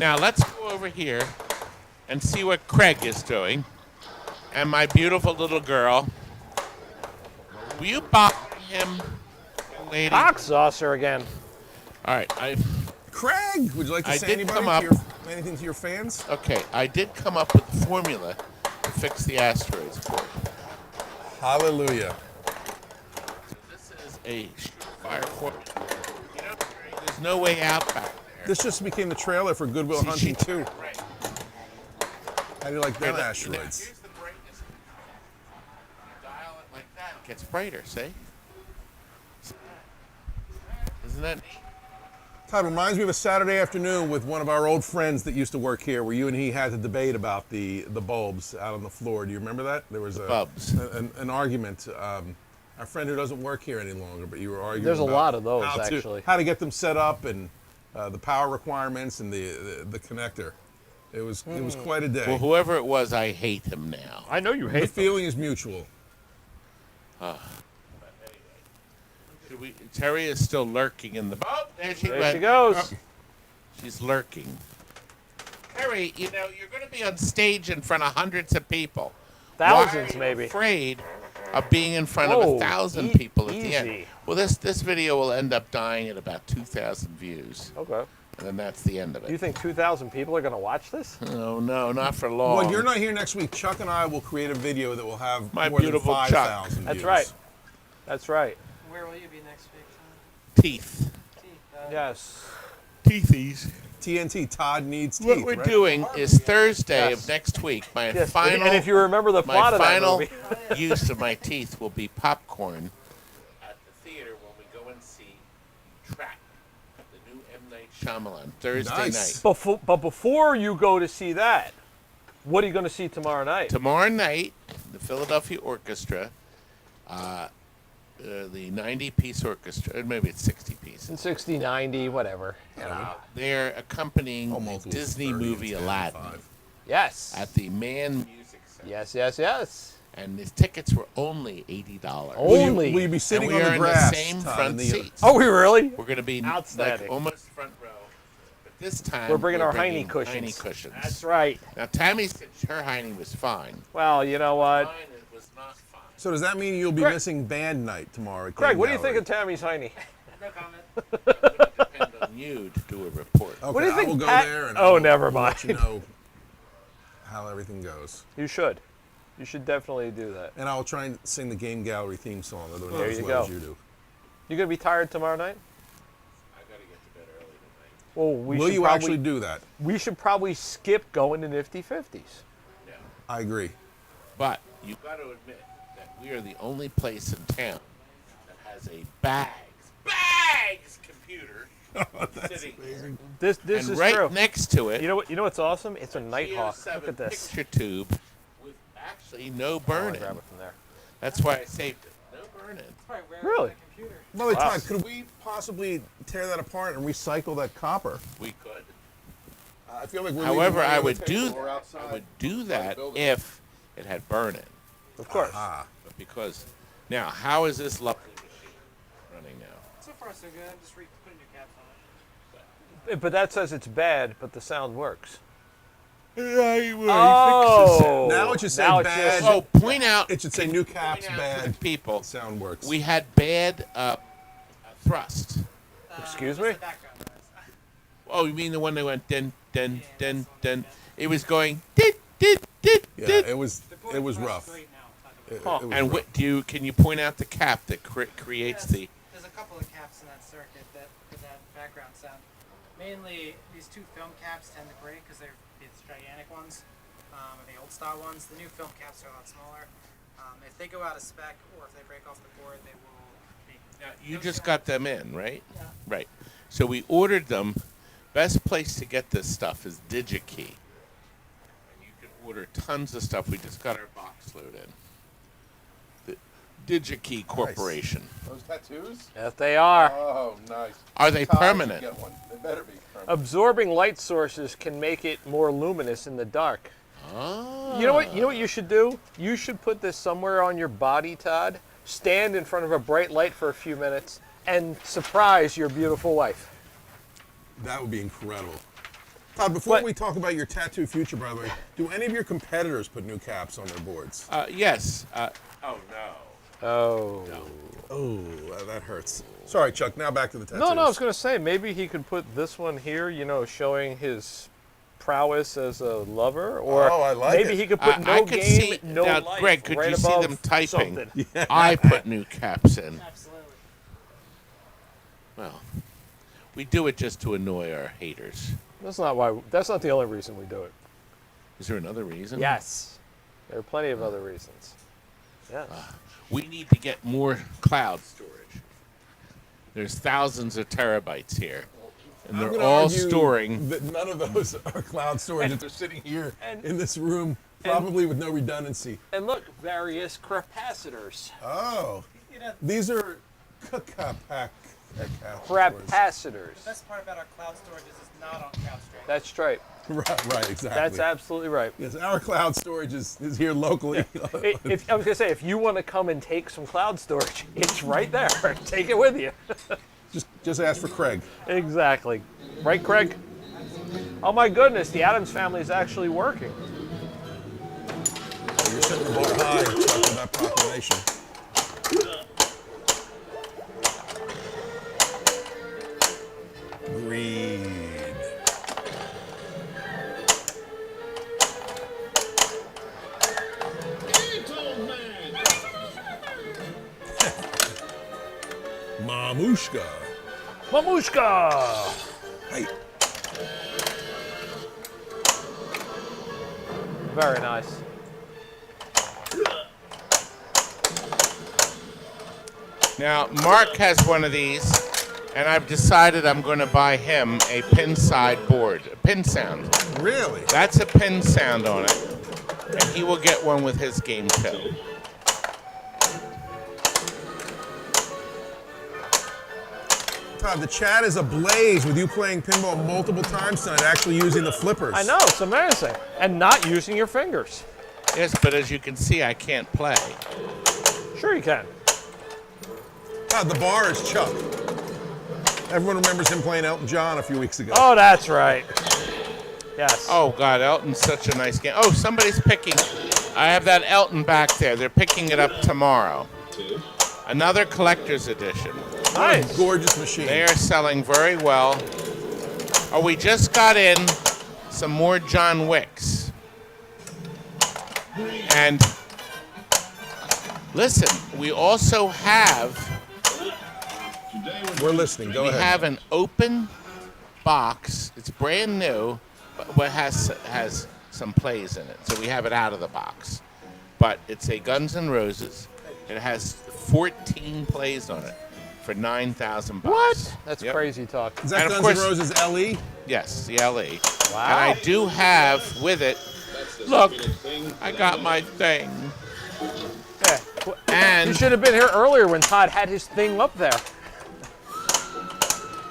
Now let's go over here and see what Craig is doing. And my beautiful little girl. Will you bop him, lady? Cocksaucer again. All right. Craig, would you like to I say did anybody come up- anything to your fans? Okay. I did come up with the formula to fix the asteroids board. Hallelujah. This is a surefire formula. You know, there's no way out back there. This just became the trailer for Goodwill Hunting 2. Right. How do you like them Now, asteroids? here's the brightness. You dial it like that, it gets brighter, see? Isn't that neat? Todd, reminds me of a Saturday afternoon with one of our old friends that used to work here where you and he had to debate about the bulbs out on the floor. Do you remember that? There was an argument. Our friend who doesn't work here any longer, but you were arguing There's a about lot of those, how actually. how to get them set up and the power requirements and the connector. It was quite a day. Well, whoever it was, I hate him now. I know you The hate them. feeling is mutual. Terry is still lurking in the. Oh, there she There went. she goes. Oh, she's lurking. Terry, you know you're going to be on stage in front of hundreds of people. Thousands, Why are you maybe. afraid of being in front of Whoa, 1,000 people at the end? easy. Well, this video will end up dying at about 2,000 views, Okay. and then that's the end of You it. think 2,000 people are going to watch this? Oh no, not for long. Well, you're not here next week. Chuck and I will create a video that will have My more than beautiful 5,000 views. That's right. That's right. Where will you be next week? Tom? Teeth. Yes. Yes. Teethies. TNT, Todd needs teeth, What we're right? doing is Thursday Yes. of next week. My Yes. final. And if you remember the My plot of that final movie. use of my teeth will be popcorn at the theater when we go and see Trap, the new M. Night Shyamalan, Thursday Nice. night. But before you go to see that, what are you going to see tomorrow night? Tomorrow night, the Philadelphia Orchestra, the 90-piece orchestra, or maybe it's 60 pieces. 60, 90, whatever. They're accompanying Oh, the multiples, Disney 30, movie 10, Aladdin 5. Yes. at the Man Music Center. Yes, yes, yes. And the tickets were only $80. Only. Will you be sitting and we on are the in grass, the same Todd, front in the- seats. Oh, we really? We're going to be like Outstanding. almost front row. But this time We're bringing our bringing hiney cushions. hiney cushions. That's right. Now, Tammy said her hiney was fine. Well, you know what? Mine was not fine. So does that mean you'll be Greg- missing band night tomorrow? At Greg, Game what do you Gallery? think of Tammy's hiney? No comment. It would depend on you to do a report. Okay, What do you think I will go Pat- there and Oh, I'll never let you mind. know how everything goes. You should. You should definitely do that. And I'll try and sing the Game Gallery theme song, although not There as you well go. as you do. You going to be tired tomorrow night? I got to get to bed early tonight. Well, Will you actually do that? We should probably skip going to Nifty 50s. Yeah. I agree. But you've got to admit that we are the only place in town that has a bags computer sitting This and is right true. next to it. You know what? You know what's awesome? It's a Nighthawk. TO7 Look at this. picture tube with actually no I'll burn-in. grab it from there. That's why I saved it. No burn-in. Probably rare Really? on the computer. By the way, Wow. Todd, could we possibly tear that apart and recycle that copper? We could. I feel like we're However, leaving money I on the would do table or that. outside. I would do that building. if it had burn-in. Of course. Ah, But because now, how is this lovely machine running now? So far, so good. I'm just putting new caps on it. But that says it's bad, but the sound works. Oh, now it should say now it's bad. just- oh, point out. It should say new caps, point out to the bad. people. Sound works. We had bad thrust. Excuse What's me? the background noise? Oh, you mean the one that went den den den den? It was going dit dit dit Yeah, dit. it was rough. Great now. It was Huh. And rough. what can you point out the cap that creates the? There's a couple of caps in that circuit that give that background sound. Mainly, these two film caps tend to break because they're these gigantic ones, or the old style ones. The new film caps are a lot smaller. If they go out of spec or if they break off the board, they will be. Now, you just got them in, right? Yeah. Right. So we ordered them. Best place to get this stuff is DigiKey. And you can order tons of stuff. We just got our box load in. The DigiKey Corporation. Those tattoos? Yes, they are. Oh, nice. Are they Todd, you permanent? Get one. They better be permanent. Absorbing light sources can make it more luminous in the dark. Oh. You know what? You know what you should do? You should put this somewhere on your body, Todd. Stand in front of a bright light for a few minutes and surprise your beautiful wife. That would be incredible. Todd, before What? we talk about your tattoo future, by the way, do any of your competitors put new caps on their boards? Yes. Oh no. Oh. Oh, that hurts. Sorry, Chuck. Now back to the tattoos. No, I was going to say maybe he could put this one here, you know, showing his prowess as a lover, or Oh, I like maybe it. he could put no I could game, see no now, life Greg. Could right you see above them typing? something. I put new caps in. Absolutely. Well, we do it just to annoy our haters. That's not why. That's not the only reason we do it. Is there another reason? Yes, there are plenty of other reasons. Yes. We need to get more cloud storage. There's thousands of terabytes here, and I'm they're gonna all argue storing. that none of those are cloud storage. If they're sitting here and- in this room, probably with no redundancy. And look, various capacitors. Oh, You know, these are pack. capacitors. The best part about our cloud storage is it's not on CrowdStrike. That's right. Right, exactly. That's absolutely right. Yes, our cloud storage is here locally. I was gonna say, if you want to come and take some cloud storage, it's right there. Take it with you. just ask for Craig. Exactly. Right, Craig? Oh my goodness, the Addams family is actually working. You're setting the bar high talking about proclamation. Greed. Mamushka. Mamushka! Hey. Very nice. Now, Mark has one of these, and I've decided I'm going to buy him a pin side board, a pin sound. Really? That's a pin sound on it, and he will get one with his game too. Todd, the chat is ablaze with you playing pinball multiple times tonight, actually using the flippers. I know, it's amazing. And not using your fingers. Yes, but as you can see, I can't play. Sure you can. Todd, the bar is Chuck. Everyone remembers him playing Elton John a few weeks ago. Oh, that's right. Yes. Oh, God, Elton's such a nice game. Oh, somebody's picking. I have that Elton back there. They're picking it up tomorrow. Another collector's edition. Nice. Gorgeous machine. They are selling very well. Oh, we just got in some more John Wicks. And listen, we also have... We're listening. Go we ahead. We have an open box. It's brand new, but has some plays in it. So we have it out of the box. But it's a Guns N' Roses. It has 14 plays on it for $9,000. What? That's crazy talk. Is that And of Guns N' course- Roses LE? Yes, the LE. Wow. And I do have with it, look, I got my thing. Yeah. And You should have been here earlier when Todd had his thing up there.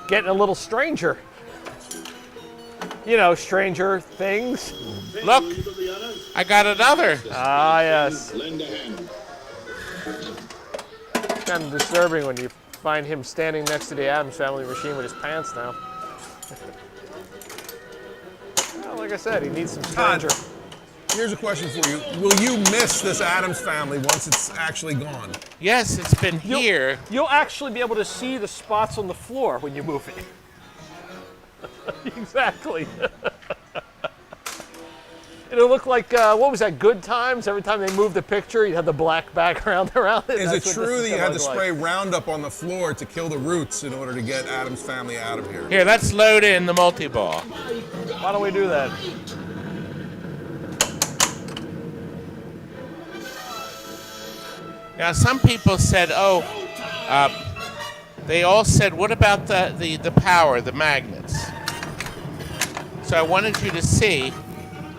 Getting a little stranger. You know, stranger things. look, I got another. Ah, yes. Kind of disturbing when you find him standing next to the Addams Family machine with his pants down. Well, like I said, he needs some stranger. Here's a question for you. Will you miss this Addams family once it's actually gone? Yes, it's been here. You'll actually be able to see the spots on the floor when you move it. Exactly. It'll look like, what was that, Good Times? Every time they moved the picture, you'd have the black background around it. Is it That's what true this that you gonna had to look spray like. Roundup on the floor to kill the roots in order to get Addams family out of here? Here, let's load in the multi-ball. Why don't we do that? Now, some people said, they all said, what about the power, the magnets? So I wanted you to see.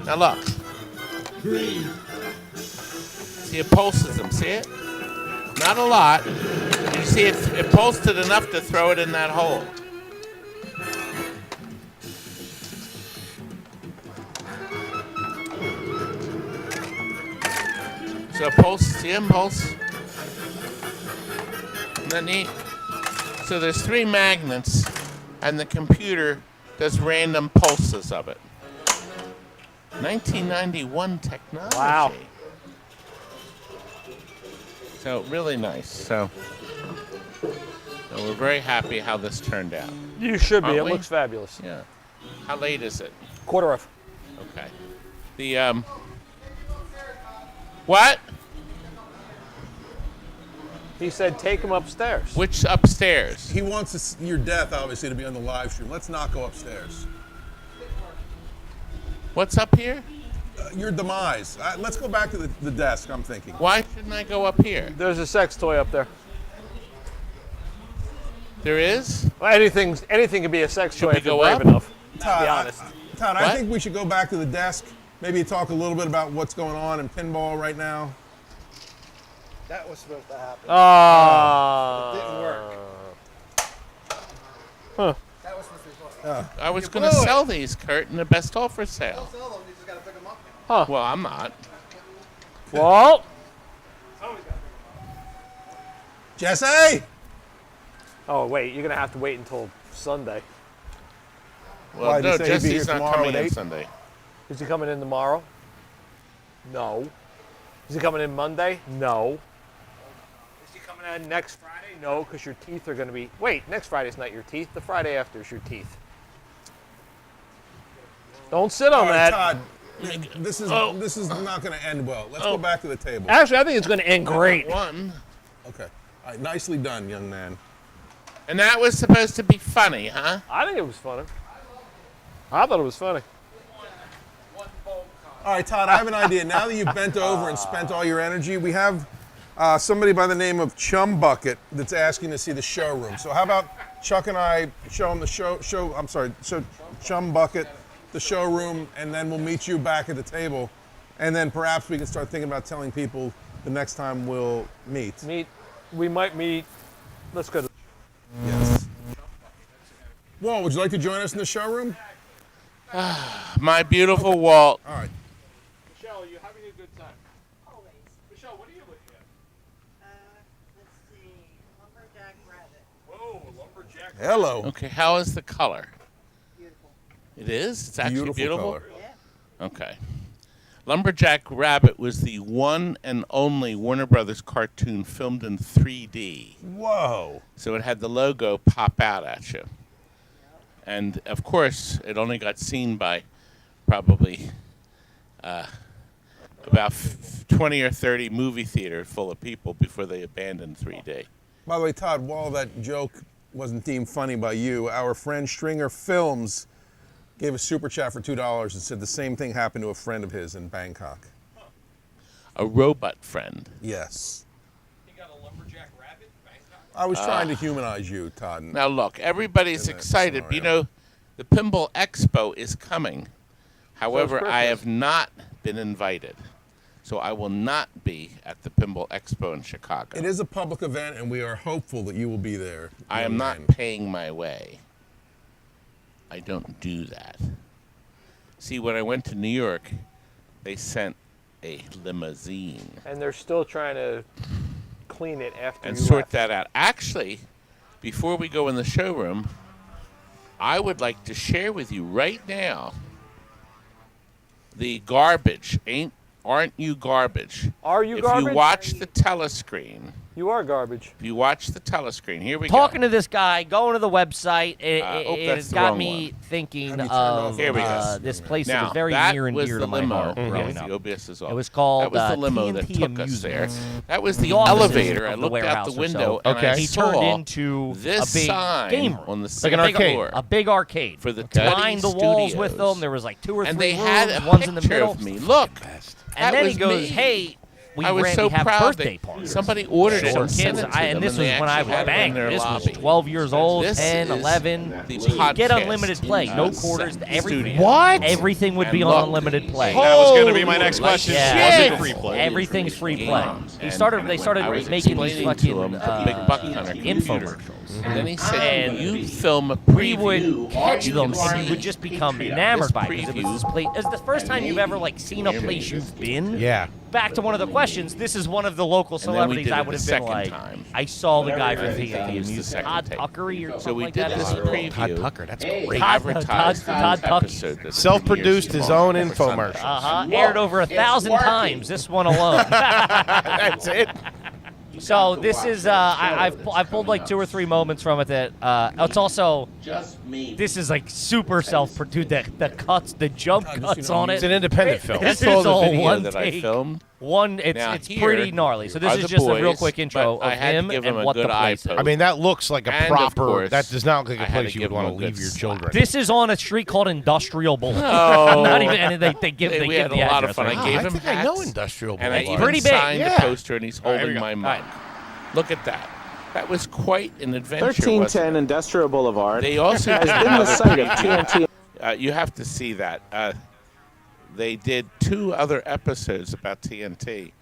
Now look. See, it pulses them. See it? Not a lot. You see, it pulsed it enough to throw it in that hole. So it pulses. See him pulse? Isn't that neat? So there's 3 magnets, and the computer does random pulses of it. 1991 technology. Wow. So really nice. So we're very happy how this turned out. You should be. Aren't It we? looks fabulous. Yeah. How late is it? Quarter of. Okay. The what? He said take him upstairs. Which upstairs? He wants your death, obviously, to be on the live stream. Let's not go upstairs. What's up here? Your demise. Let's go back to the desk, I'm thinking. Why shouldn't I go up here? There's a sex toy up there. There is? Well, anything can be a sex Should toy we if you're go brave up? enough. To Todd, be honest. Todd, I What? think we should go back to the desk. Maybe talk a little bit about what's going on in pinball right now. That was supposed to happen. Ah. It didn't work. That was supposed to be close. I was going to sell these, Kurt, and the best offer sale. Sell them, you just gotta pick them up. Well, I'm not. Walt. Jesse! Oh wait, you're gonna have to wait until Sunday. Well, Why, did no, you say he'd be here Jesse's not tomorrow coming at in 8? Sunday. Is he coming in tomorrow? No. Is he coming in Monday? No. Is he coming in next Friday? No, because your teeth are going to be... Wait, next Friday's not your teeth. The Friday after is your teeth. Don't sit on All right, that. Todd, this is not going to end well. Let's go back to the table. Actually, I think it's going to end great. One. Okay. All right, nicely done, young man. And that was supposed to be funny, huh? I think it was funny. I thought it was funny. All right, Todd, I have an idea. Now that you've bent over and spent all your energy, we have somebody by the name of Chum Bucket that's asking to see the showroom. So how about Chuck and I show him the show Chum Bucket, the showroom, and then we'll meet you back at the table. And then perhaps we can start thinking about telling people the next time we'll meet. We might meet. Let's go to... Yes. Walt, would you like to join us in the showroom? My beautiful Walt. All right. Michele, are you having a good time? Always. Michele, what are you looking at? Let's see. Lumberjack rabbit. Whoa, lumberjack. Hello. Okay, how is the color? Beautiful. It is? It's actually beautiful? Color. Yeah. Okay. Lumberjack Rabbit was the one and only Warner Brothers cartoon filmed in 3D. Whoa. So it had the logo pop out at you. And, of course, it only got seen by probably about 20 or 30 movie theaters full of people before they abandoned 3D. By the way, Todd, while that joke wasn't deemed funny by you, our friend Stringer Films gave a super chat for $2 and said the same thing happened to a friend of his in Bangkok. A robot friend. Yes. He got a lumberjack rabbit in Bangkok? I was trying to humanize you, Todd. Now, look, everybody's In that excited. You scenario. know, the Pinball Expo is coming. However, I Christmas. have not been invited. So I will not be at the Pinball Expo in Chicago. It is a public event, and we are hopeful that you will be there. I am young not man. paying my way. I don't do that. See, when I went to New York, they sent a limousine And they're still trying to clean it after and you sort left. that out. Actually, before we go in the showroom, I would like to share with you right now the garbage. Aren't you garbage? Are you if garbage? If you watch the telescreen, You are garbage. if you watch the telescreen, here we Talking go. to this guy, going to the website, it that's the got wrong me one. thinking Have you turned off of the Here we go. lights? this place that Now, was very that near and was dear the to my limo. heart. Right, growing the up. OBS is off. It was called That was the limo that TNT took us there. Amusements. That was the offices elevator. I of the looked out warehouse the or so. window and I Okay. He saw turned into this a big sign game room. on the Like second an arcade. floor. A big arcade. For the Lined the walls with Studios. them. There was like 2 or 3 And they rooms. had a One's in the picture middle. of me. Look. And that then was he goes, me. "Hey, we I was so have proud birthday that parties." somebody ordered it For and sent kids, it to them, and this was they when I actually was had it in bang. their This was lobby. 12 years old, This 10, is 11. the So you get podcast unlimited play, no quarters. set Everything. studio. What? Everything would be And on look, unlimited play. That was going to be my next Holy question. shit. Was it free play? Everything's free play. Games. They And started I was making these explaining to him fucking the big buck hunter computer. infomercials. And then he said, And you film a We preview. would catch you them, can and you see would just become enamored by it. 'Cause it preview. was this place. It's the first time you've ever like seen a place you've been. Yeah. Back to one of the questions. This is one of the local then we celebrities did I it would the have been second like. time. I saw the guy from think TNT it was the Amusements, second Todd take. Tuckery or something So we like did that. this Todd preview. Tucker, that's Hey. great. Advertised Todd this Tucker. episode. That's Self-produced been his years own long for Sunday. infomercial. Aired over 1,000 times. This one alone. That's it. So this is I've pulled like 2 or 3 moments from it that it's also this is like super self-produced. The cuts, the jump cuts on It's it. an independent film. This That's all is the all video one that I take. filmed. It's Now, pretty here gnarly. So this are is the just a real boys, quick intro but I of had to him give him and a what the good place eye is. I mean, that looks like a And, of proper. course, That does not look like I a had place to you would give him want a to leave good your slap. children. This is on a street called Industrial Boulevard. Oh. Not even, and they give we give had the a lot of address fun. right I there. gave I him think hats, I know Industrial and I Boulevard. even Pretty big. signed Yeah. the poster, and he's All right, holding here my we mug. Look at that. That was quite an adventure. 1310 wasn't it? Industrial Boulevard They also has did been the another site of preview. TNT. You have to see that. They did 2 other episodes about TNT.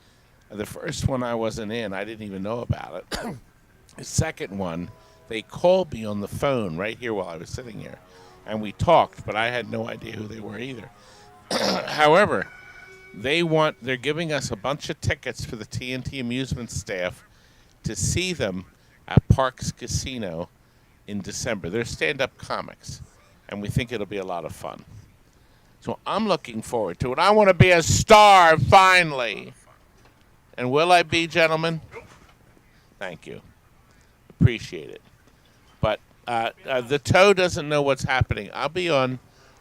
The first one I wasn't in. I didn't even know about it. The second one, They called me on the phone right here while I was sitting here, and we talked, but I had no idea who they were either. However, they're giving us a bunch of tickets for the TNT Amusements staff to see them at Parks Casino in December. They're stand-up comics, and we think it'll be a lot of fun. So I'm looking forward to it. I want to be a star finally. And will I be, gentlemen? Thank you. Appreciate it. But the toe doesn't know what's happening. I'll be on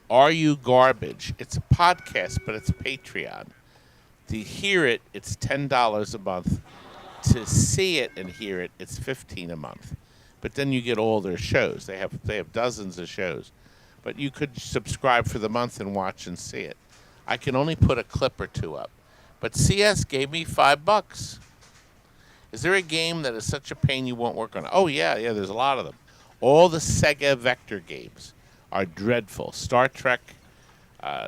Are You Garbage? It's a podcast, but it's Patreon. To hear it, it's $10 a month. To see it and hear it, it's $15 a month. But then you get all their shows. They have dozens of shows. But you could subscribe for the month and watch and see it. I can only put a clip or two up. But CS gave me $5. Is there a game that is such a pain you won't work on? Oh, yeah, there's a lot of them. All the Sega Vector games are dreadful. Star Trek,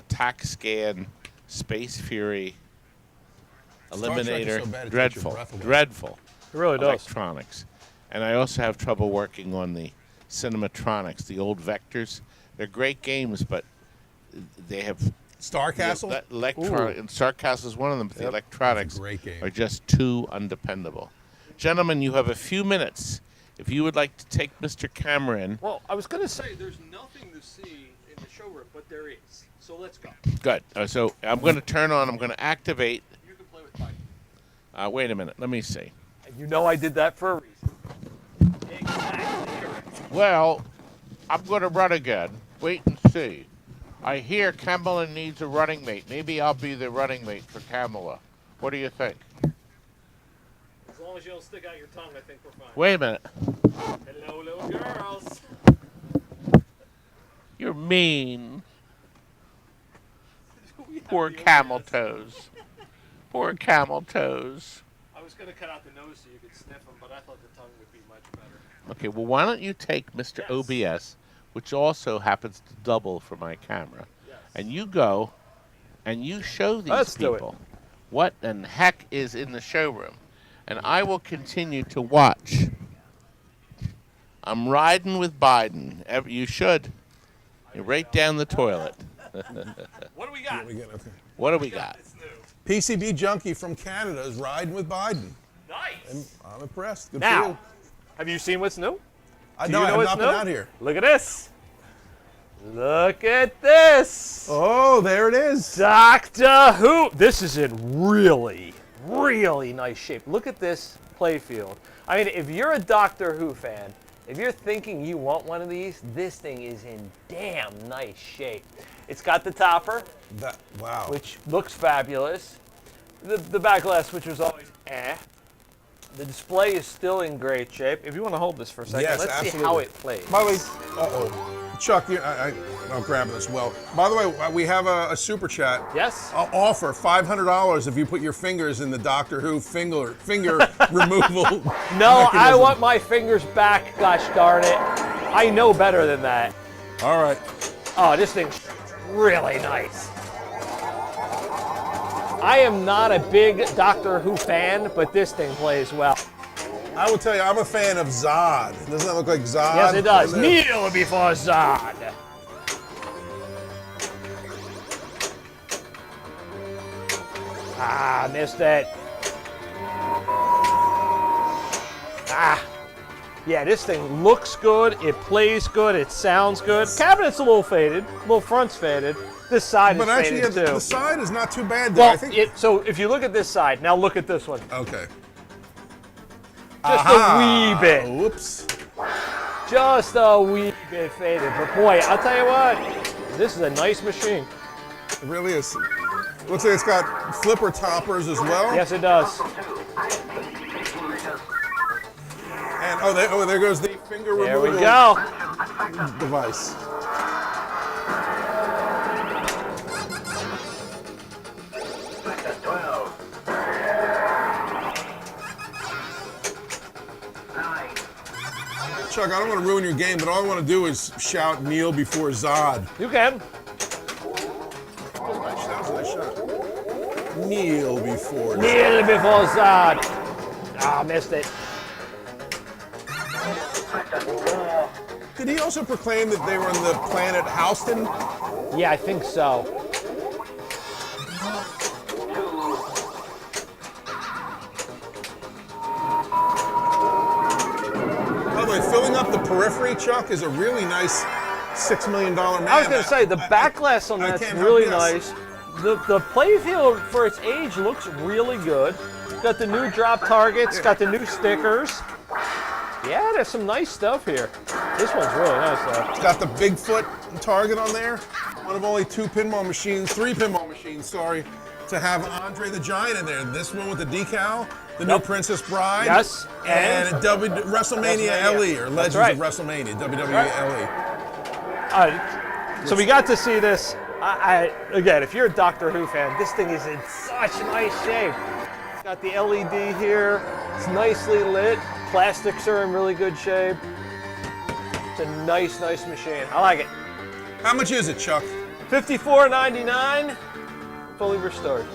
Tac Scan, Space Fury, Eliminator, so bad it takes your dreadful, breath away. dreadful. It really does. Electronics. And I also have trouble working on the Cinematronics, the old Vectors. They're great games, but they have... Star Castle? And Star Castle is one of them, but the electronics great game. are just too undependable. Gentlemen, you have a few minutes. If you would like to take Mr. Cameron... Well, I was going to say there's nothing to see in the showroom, but there is. So let's go. Good. So I'm going to turn on, I'm going to activate... You can play with Mike. Wait a minute. Let me see. You know I did that for a reason. Exactly. Well, I'm going to run again. Wait and see. I hear Kamala needs a running mate. Maybe I'll be the running mate for Kamala. What do you think? As long as you don't stick out your tongue, I think we're fine. Wait a minute. Hello, little girls. You're mean. Poor camel toes. Poor camel toes. I was going to cut out the nose so you could sniff them, but I thought the tongue would be much better. Okay, well, why don't you take Mr. OBS, which also happens to double for my camera, and you go and you show these people what in heck is in the showroom. And I will continue to watch. I'm riding with Biden. You should. You're right down the toilet. What do we got? What do we got? PCB Junkie from Canada is riding with Biden. Nice. I'm impressed. Good Now, for you. have you seen what's new? I Do know you I know have what's not been new? out here. Look at this. Look at this. Oh, there it is. Doctor Who. This is in really, really nice shape. Look at this playfield. I mean, if you're a Doctor Who fan, if you're thinking you want one of these, this thing is in damn nice shape. It's got the topper, Wow. which looks fabulous. The back glass, which was always The display is still in great shape. If you want to hold this for a second, Yes, let's absolutely. see how it plays. By the way, Chuck, I'll grab this. Well, by the way, we have a super chat. Yes. I'll offer $500 if you put your fingers in the Doctor Who finger removal. No, I mechanism. want my fingers back, gosh darn it. I know better than that. All right. Oh, this thing's really nice. I am not a big Doctor Who fan, but this thing plays well. I will tell you, I'm a fan of Zod. Doesn't that look like Zod? Yes, it does. Doesn't it? Kneel before Zod. Ah, missed it. Ah. Yeah, this thing looks good. It plays good. It sounds good. Cabinet's a little faded. Little front's faded. This side is But actually, faded too. the side is not too bad there. Well, I think. so if you look at this side, now look at this one. Okay. Just a wee bit. Whoops. Just a wee bit faded. But boy, I'll tell you what, this is a nice machine. It really is. Looks like it's got flipper toppers as well. Yes, it does. And there goes the finger There removal we go. device. Chuck, I don't want to ruin your game, but all I want to do is shout kneel before Zod. You can. That was a nice shot. Kneel before Zod. Kneel before Zod. Ah, missed it. Did he also proclaim that they were on the planet Houston? Yeah, I think so. By the way, filling up the periphery, Chuck, is a really nice $6 million man. I was going to say, the back glass on that's can't really help guess. nice. The playfield for its age looks really good. Got the new drop targets, got the new stickers. Yeah, there's some nice stuff here. This one's really nice, though. It's got the Bigfoot target on there. One of only three pinball machines, to have Andre the Giant in there. This one with the decal, the new Princess Bride. Yes. And WrestleMania LE, or Legends of WrestleMania, WWE LE. So we got to see this. Again, if you're a Doctor Who fan, this thing is in such nice shape. It's got the LED here. It's nicely lit. Plastics are in really good shape. It's a nice, nice machine. I like it. How much is it, Chuck? $54.99, fully restored.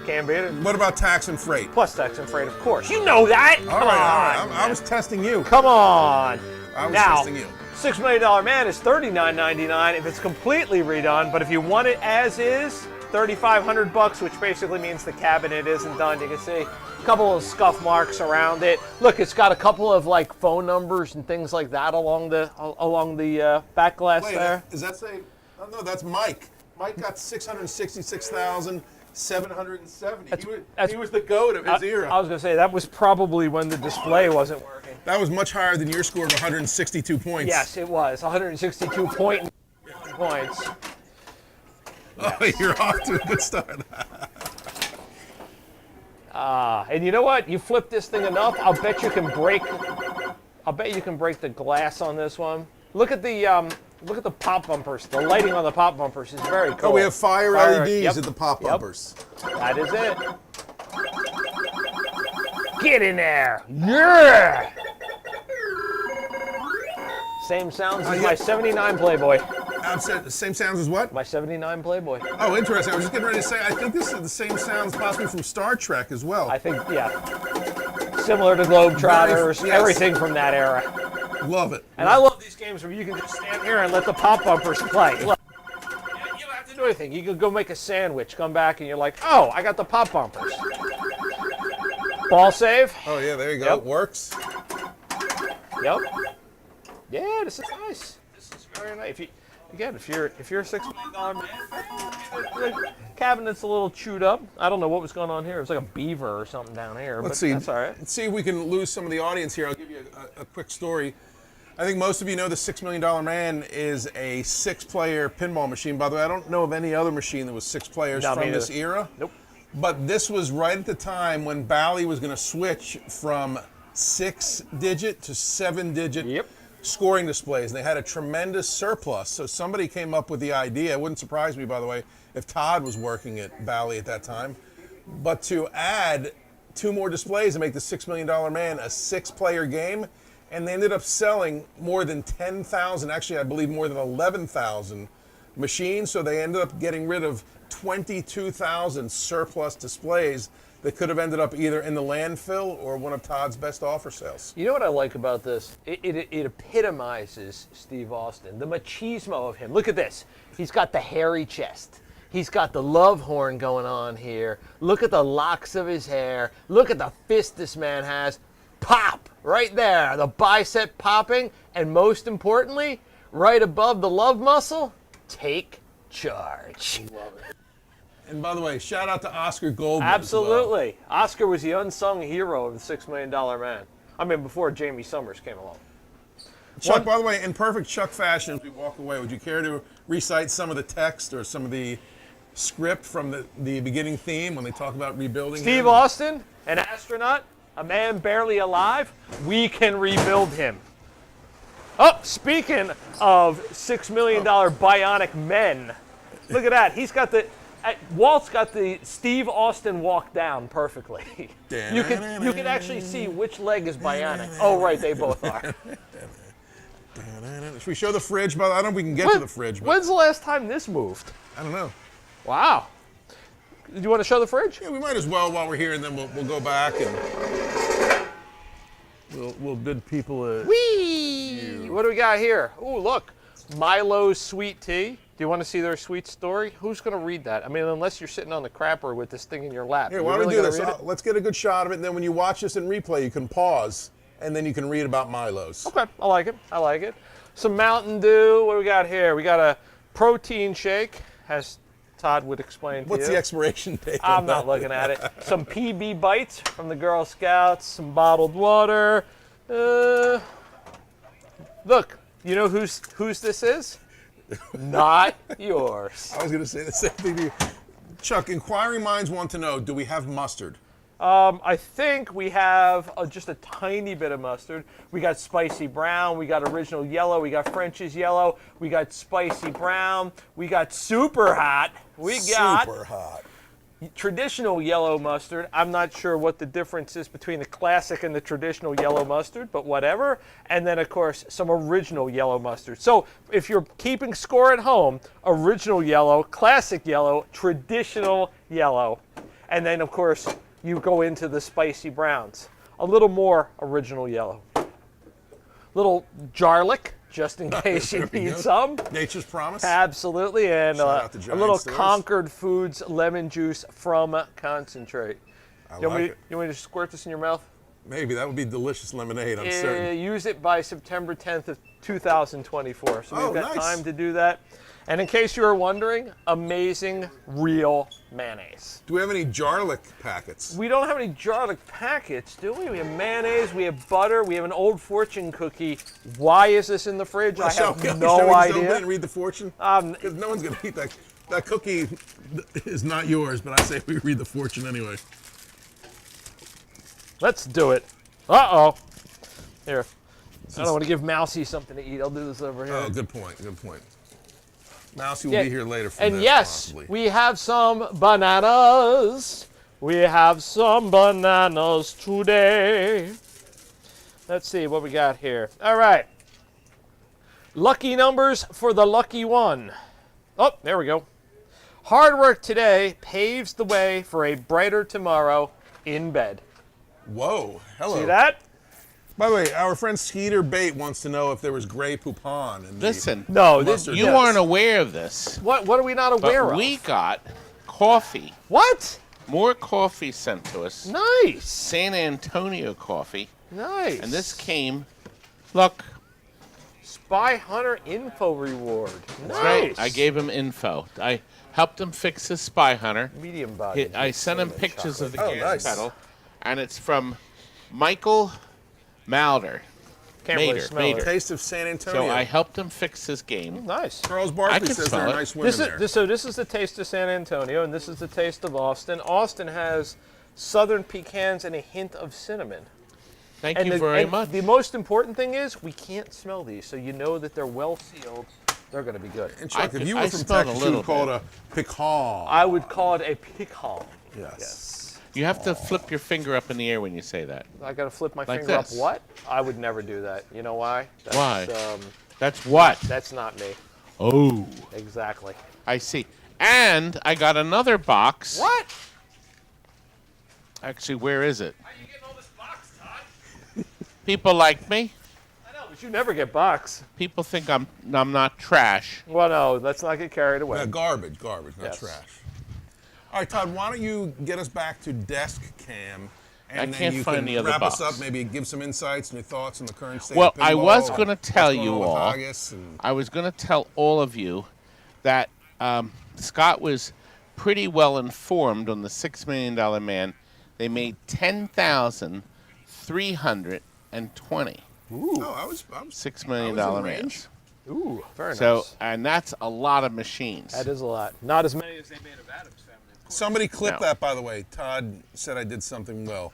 Can't beat it. What about tax and freight? Plus tax and freight, of course. You know that. All right. I was testing you. Come on. I was now, testing you. $6 Million Man is $39.99 if it's completely redone, but if you want it as is, $3,500, which basically means the cabinet isn't done. You can see a couple of scuff marks around it. Look, it's got a couple of like phone numbers and things like that along the back glass there. Does that say? Oh no, that's Mike. Mike got 666,770. He was the GOAT of his era. I was going to say, that was probably when the display wasn't working. That was much higher than your score of 162 points. Yes, it was. 162 points. Oh, you're off to a good start. And you know what? You flip this thing enough, I'll bet you can break the glass on this one. Look at the pop bumpers. The lighting on the pop bumpers is very cool. Oh, we have fire LEDs at the pop bumpers. That is it. Get in there. Yeah! Same sounds as my 79 Playboy. Same sounds as what? My 79 Playboy. Oh, interesting. I was just getting ready to say, I think this is the same sounds possibly from Star Trek as well. I think, yeah. Similar to Globetrotters, everything from that era. Love it. And I love these games where you can just stand here and let the pop bumpers play. Look, you don't have to do anything. You can go make a sandwich, come back, and you're like, oh, I got the pop bumpers. Ball save. Oh, yeah, there you go. It works. Yep. Yeah, this is nice. This is very nice. If you're a $6 million man, the cabinet's a little chewed up. I don't know what was going on here. It was like a beaver or something down here. Let's see. That's all right. Let's see if we can lose some of the audience here. I'll give you a quick story. I think most of you know the $6 Million Man is a 6-player pinball machine. By the way, I don't know of any other machine that was 6 players from this era. Nope. But this was right at the time when Bally was going to switch from 6-digit to 7-digit scoring displays. And they had a tremendous surplus. So somebody came up with the idea. It wouldn't surprise me, by the way, if Todd was working at Bally at that time. But to add 2 more displays and make the $6 Million Man a 6-player game. And they ended up selling more than 10,000, actually I believe more than 11,000 machines. So they ended up getting rid of 22,000 surplus displays that could have ended up either in the landfill or one of Todd's best offer sales. You know what I like about this? It epitomizes Steve Austin, the machismo of him. Look at this. He's got the hairy chest. He's got the love horn going on here. Look at the locks of his hair. Look at the fist this man has. Pop! Right there. The bicep popping. And most importantly, right above the love muscle, take charge. Love it. And by the way, shout out to Oscar Goldman. Absolutely. As well. Oscar was the unsung hero of the $6 Million Man. I mean, before Jamie Summers came along. Chuck, by the way, in perfect Chuck fashion, as we walk away, would you care to recite some of the text or some of the script from the beginning theme when they talk about rebuilding Steve Austin, an astronaut, a man barely alive, we can rebuild him. Oh, speaking of $6 million bionic men, look at that. He's got Walt's got the Steve Austin walk down perfectly. You can actually see which leg is bionic. Oh, right, they both are. Should we show the fridge? I don't know if we can get to the fridge. When's the last time this moved? I don't know. Wow. Do you want to show the fridge? Yeah, we might as well while we're here, and then we'll go back and we'll bid people a... Whee! What do we got here? Ooh, look. Milo's Sweet Tea. Do you want to see their sweet story? Who's going to read that? I mean, unless you're sitting on the crapper with this thing in your lap. Here, why don't we do this? Let's get a good shot of it, and then when you watch this in replay, you can pause, and then you can read about Milo's. Okay, I like it. I like it. Some Mountain Dew. What do we got here? We got a protein shake, as Todd would explain to you. What's the expiration date? I'm not looking at it. Some PB Bites from the Girl Scouts. Some bottled water. Look, you know whose this is? Not yours. I was going to say the same thing to you. Chuck, inquiring minds want to know, do we have mustard? I think we have just a tiny bit of mustard. We got spicy brown, we got original yellow, we got French's yellow, we got spicy brown, we got super hot, we got super hot traditional yellow mustard. I'm not sure what the difference is between the classic and the traditional yellow mustard, but whatever. And then, of course, some original yellow mustard. So if you're keeping score at home, original yellow, classic yellow, traditional yellow. And then, of course, you go into the spicy browns. A little more original yellow. Little garlic, just in case you need some. Nature's Promise. Absolutely, and Shout out to a Giant little Stores. Concord Foods lemon juice from concentrate. I You like it. want me to squirt this in your mouth? Maybe that would be delicious lemonade, I'm certain. Use it by September 10th of 2024. So we've got nice. time to do that. And in case you were wondering, amazing real mayonnaise. Do we have any garlic packets? We don't have any garlic packets, do we? We have mayonnaise, we have butter, we have an Old Fortune cookie. Why is this in the fridge? I have Shall no we just open it idea. and read the fortune? Because no one's going to eat that. That cookie is not yours, but I say we read the fortune anyway. Let's do it. Uh-oh. Here. I don't want to give Mousy something to eat. I'll do this over here. Oh, good point. Good point. Mousy will be here later for and this, yes, possibly. we have some bananas. We have some bananas today. Let's see what we got here. All right. Lucky numbers for the lucky one. Oh, there we go. Hard work today paves the way for a brighter tomorrow in bed. Whoa. Hello. See that? By the way, our friend Skeeter Bate wants to know if there was Grey Poupon in Listen, No, mustard. you aren't aware of this. What are we not aware But of? we got coffee. What? More coffee sent to us. Nice. San Antonio coffee. Nice. And this came, look. Spy Hunter info reward. Nice. Right. I gave him info. I helped him fix his Spy Hunter. Medium body. I sent him pictures of the Oh, gas nice. pedal. And it's from Michael Malder. Can't really smell it. Taste of San Antonio. So I helped him fix his game. Nice. Charles I Barkley can says smell there are it. nice women there. This is the taste of San Antonio, and this is the taste of Austin. Austin has southern pecans and a hint of cinnamon. Thank you very much. The most important thing is we can't smell these, so you know that they're well sealed. They're going to be good. And Chuck, if you I were from smelled a Texas, you little would call bit. it a pecan. I would call it a pecan. Yes. You have to flip your finger up in the air when you say that. I got to flip my Like finger up. this. What? I would never do that. You know why? That's, Why? That's what? That's not me. Oh. Exactly. I see. And I got another box. What? Actually, where is it? How are you getting all this box, Todd? People like me. I know, but you never get box. People think I'm not trash. Well, no, let's not get carried away. Garbage, not Yes. trash. All right, Todd, why don't you get us back to desk cam, and I then can't you find can the other wrap box. us up, maybe give some insights and your thoughts on the current state Well, of pinball. I was and going to what's tell going you on with all. August and- I was going to tell all of you that Scott was pretty well informed on the $6 Million Man. They made 10,320. Oh, I was $6 Million in Man. range. Ooh, very So, nice. and that's a lot of machines. That is a lot. Not as many as they made of Adam's family. Of course. Somebody clip No. that, by the way. Todd said I did something well.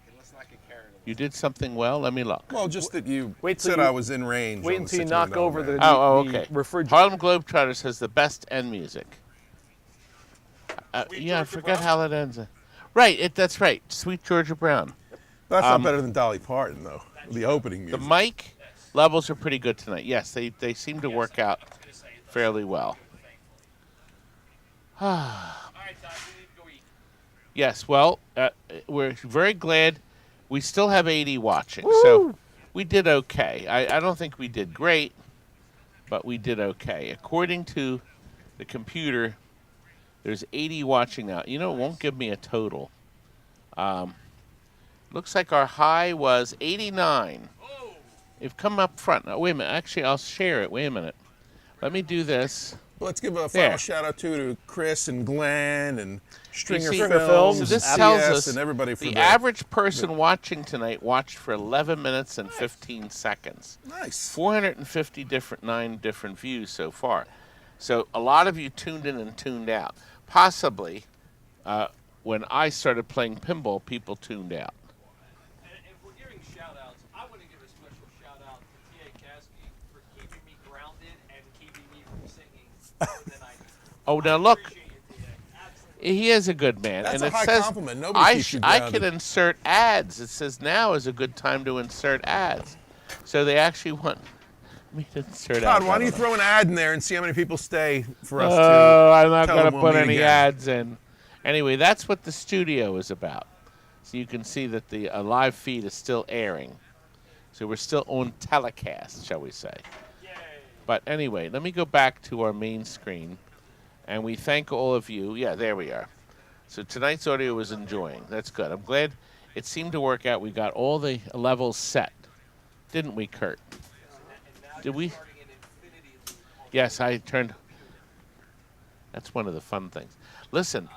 Okay, let's not get carried away. You did something well? Let me look. Well, just that you Wait till said you- I was in range. Wait on the until you $6 knock million over man. the Okay. refrigerator. Harlem Globetrotters has the best end music. Yeah, I forgot how that ends. Right, that's right. Sweet Georgia Brown. That's not better than Dolly Parton, though. The opening The music. mic levels are pretty good tonight. Yes, they seem to work out fairly well. All right, Todd, we need to go eat. Yes, well, we're very glad we still have 80 watching. So We did okay. I don't think we did great, but we did okay. According to the computer, there's 80 watching now. You know, it won't give me a total. Looks like our high was 89. They've come up front. Now, wait a minute. Actually, I'll share it. Wait a minute. Let me do this. Let's give a There. final shout out to Chris and Glenn and Stringer see, Films, So this ABS, tells us and everybody for the the average person watching tonight watched for 11 minutes and 15 seconds. Nice. 450 9 different views so far. So a lot of you tuned in and tuned out. Possibly, when I started playing pinball, people tuned out. And if we're giving shout-outs, I want to give a special shout-out to T.A. Kasky for keeping me grounded and keeping me from singing more than I need. Oh, now look. Appreciate you, T.A. Absolutely. He is a good man. That's and a it high says compliment. Nobody keeps you I grounded. can insert ads. It says now is a good time to insert ads. So they actually want me to insert ads. Todd, why I don't you don't know. throw an ad in there and see how many people stay for us Oh, to I'm not tell going to them we'll put meet any again. ads in. Anyway, that's what the studio is about. So you can see that the live feed is still airing. So we're still on telecast, shall we say. But anyway, let me go back to our main screen. And we thank all of you. Yeah, there we are. So tonight's audio was enjoying. That's good. I'm glad it seemed to work out. We got all the levels set. Didn't we, CUrt? Did we? Yes, I turned. That's one of the fun things. Listen,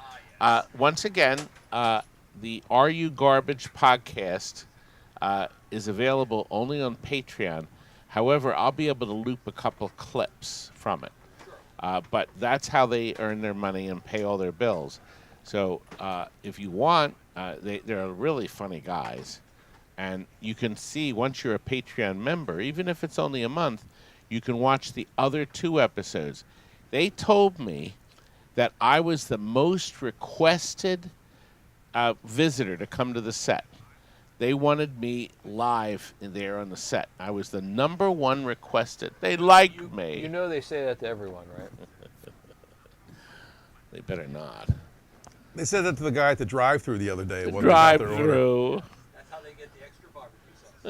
once again, the Are You Garbage podcast is available only on Patreon. However, I'll be able to loop a couple clips from it. But that's how they earn their money and pay all their bills. So if you want, they're really funny guys. And you can see, once you're a Patreon member, even if it's only a month, you can watch the other 2 episodes. They told me that I was the most requested visitor to come to the set. They wanted me live there on the set. I was the #1 requested. They liked me. You know they say that to everyone, right? They better not. They said that to the guy at the drive-thru the other day. when they got their order. Drive-through. That's how they get the extra barbecue sauce.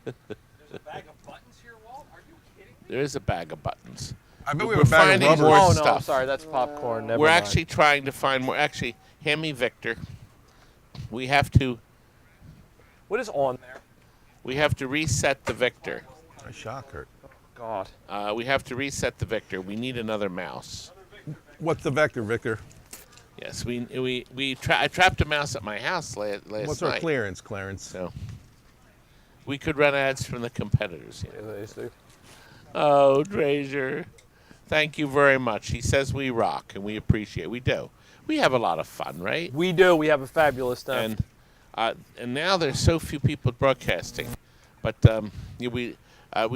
There's a bag of buttons here, Walt? Are you kidding me? There is a bag of buttons. I bet we We're have a bag of finding rubber. more Oh, no, stuff. I'm sorry. That's popcorn. Never We're mind. actually trying to find more. Actually, hand me Victor. We have to What is on there? reset the Victor. Nice shot, Kurt. God. We have to reset the Victor. We need another mouse. What's the vector, Victor? Yes, I trapped a mouse at my house last What's night. our clearance, Clarence? So we could run ads from the competitors. Yeah. Yeah, they do. Oh, Drazier, thank you very much. He says we rock, and we appreciate. We do. We have a lot of fun, right? We do. We have a fabulous time. And now there's so few people broadcasting, but we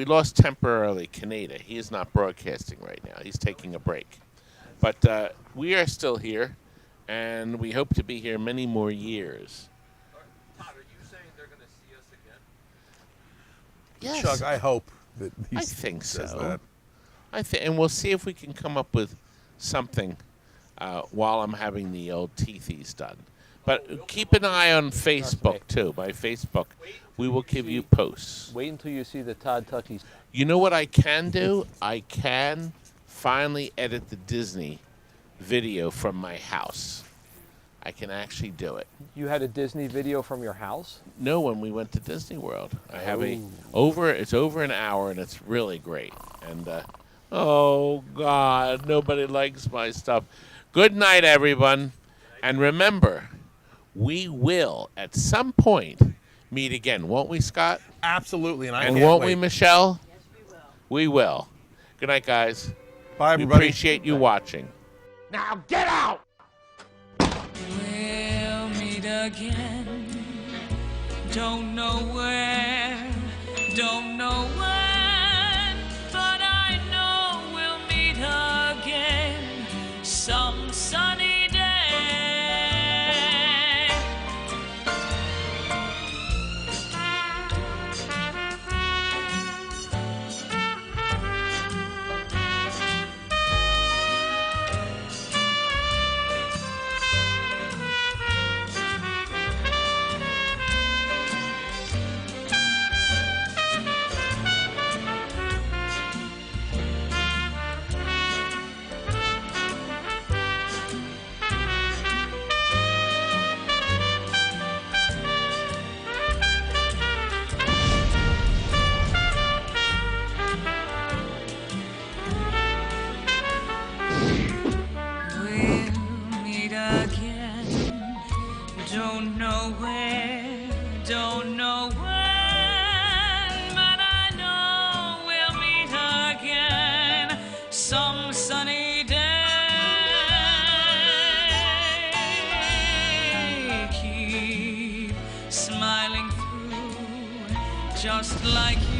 lost temporarily Kaneda. He is not broadcasting right now. He's taking a break, but we are still here, and we hope to be here many more years. Todd, are you saying they're going to see us again? Yes, Chuck, I hope that he I think says so. that. And we'll see if we can come up with something while I'm having the old teethies done. But keep an eye on Facebook too. By Facebook, we will give you posts. Wait until you see the Todd Touchies. You know what I can do? I can finally edit the Disney video from my house. I can actually do it. You had a Disney video from your house? No, when we went to Disney World, I have it's over an hour and it's really great. And oh God, nobody likes my stuff. Good night, everyone, and remember, we will at some point meet again, won't we, Scott? Absolutely, and I And can't won't wait. we, Michele? Yes, we will. We will. Good night, guys. Bye, We everybody. appreciate you watching. Now get out! We'll meet again. Don't know where, don't know when, but I know we'll meet again some sunny day. like you.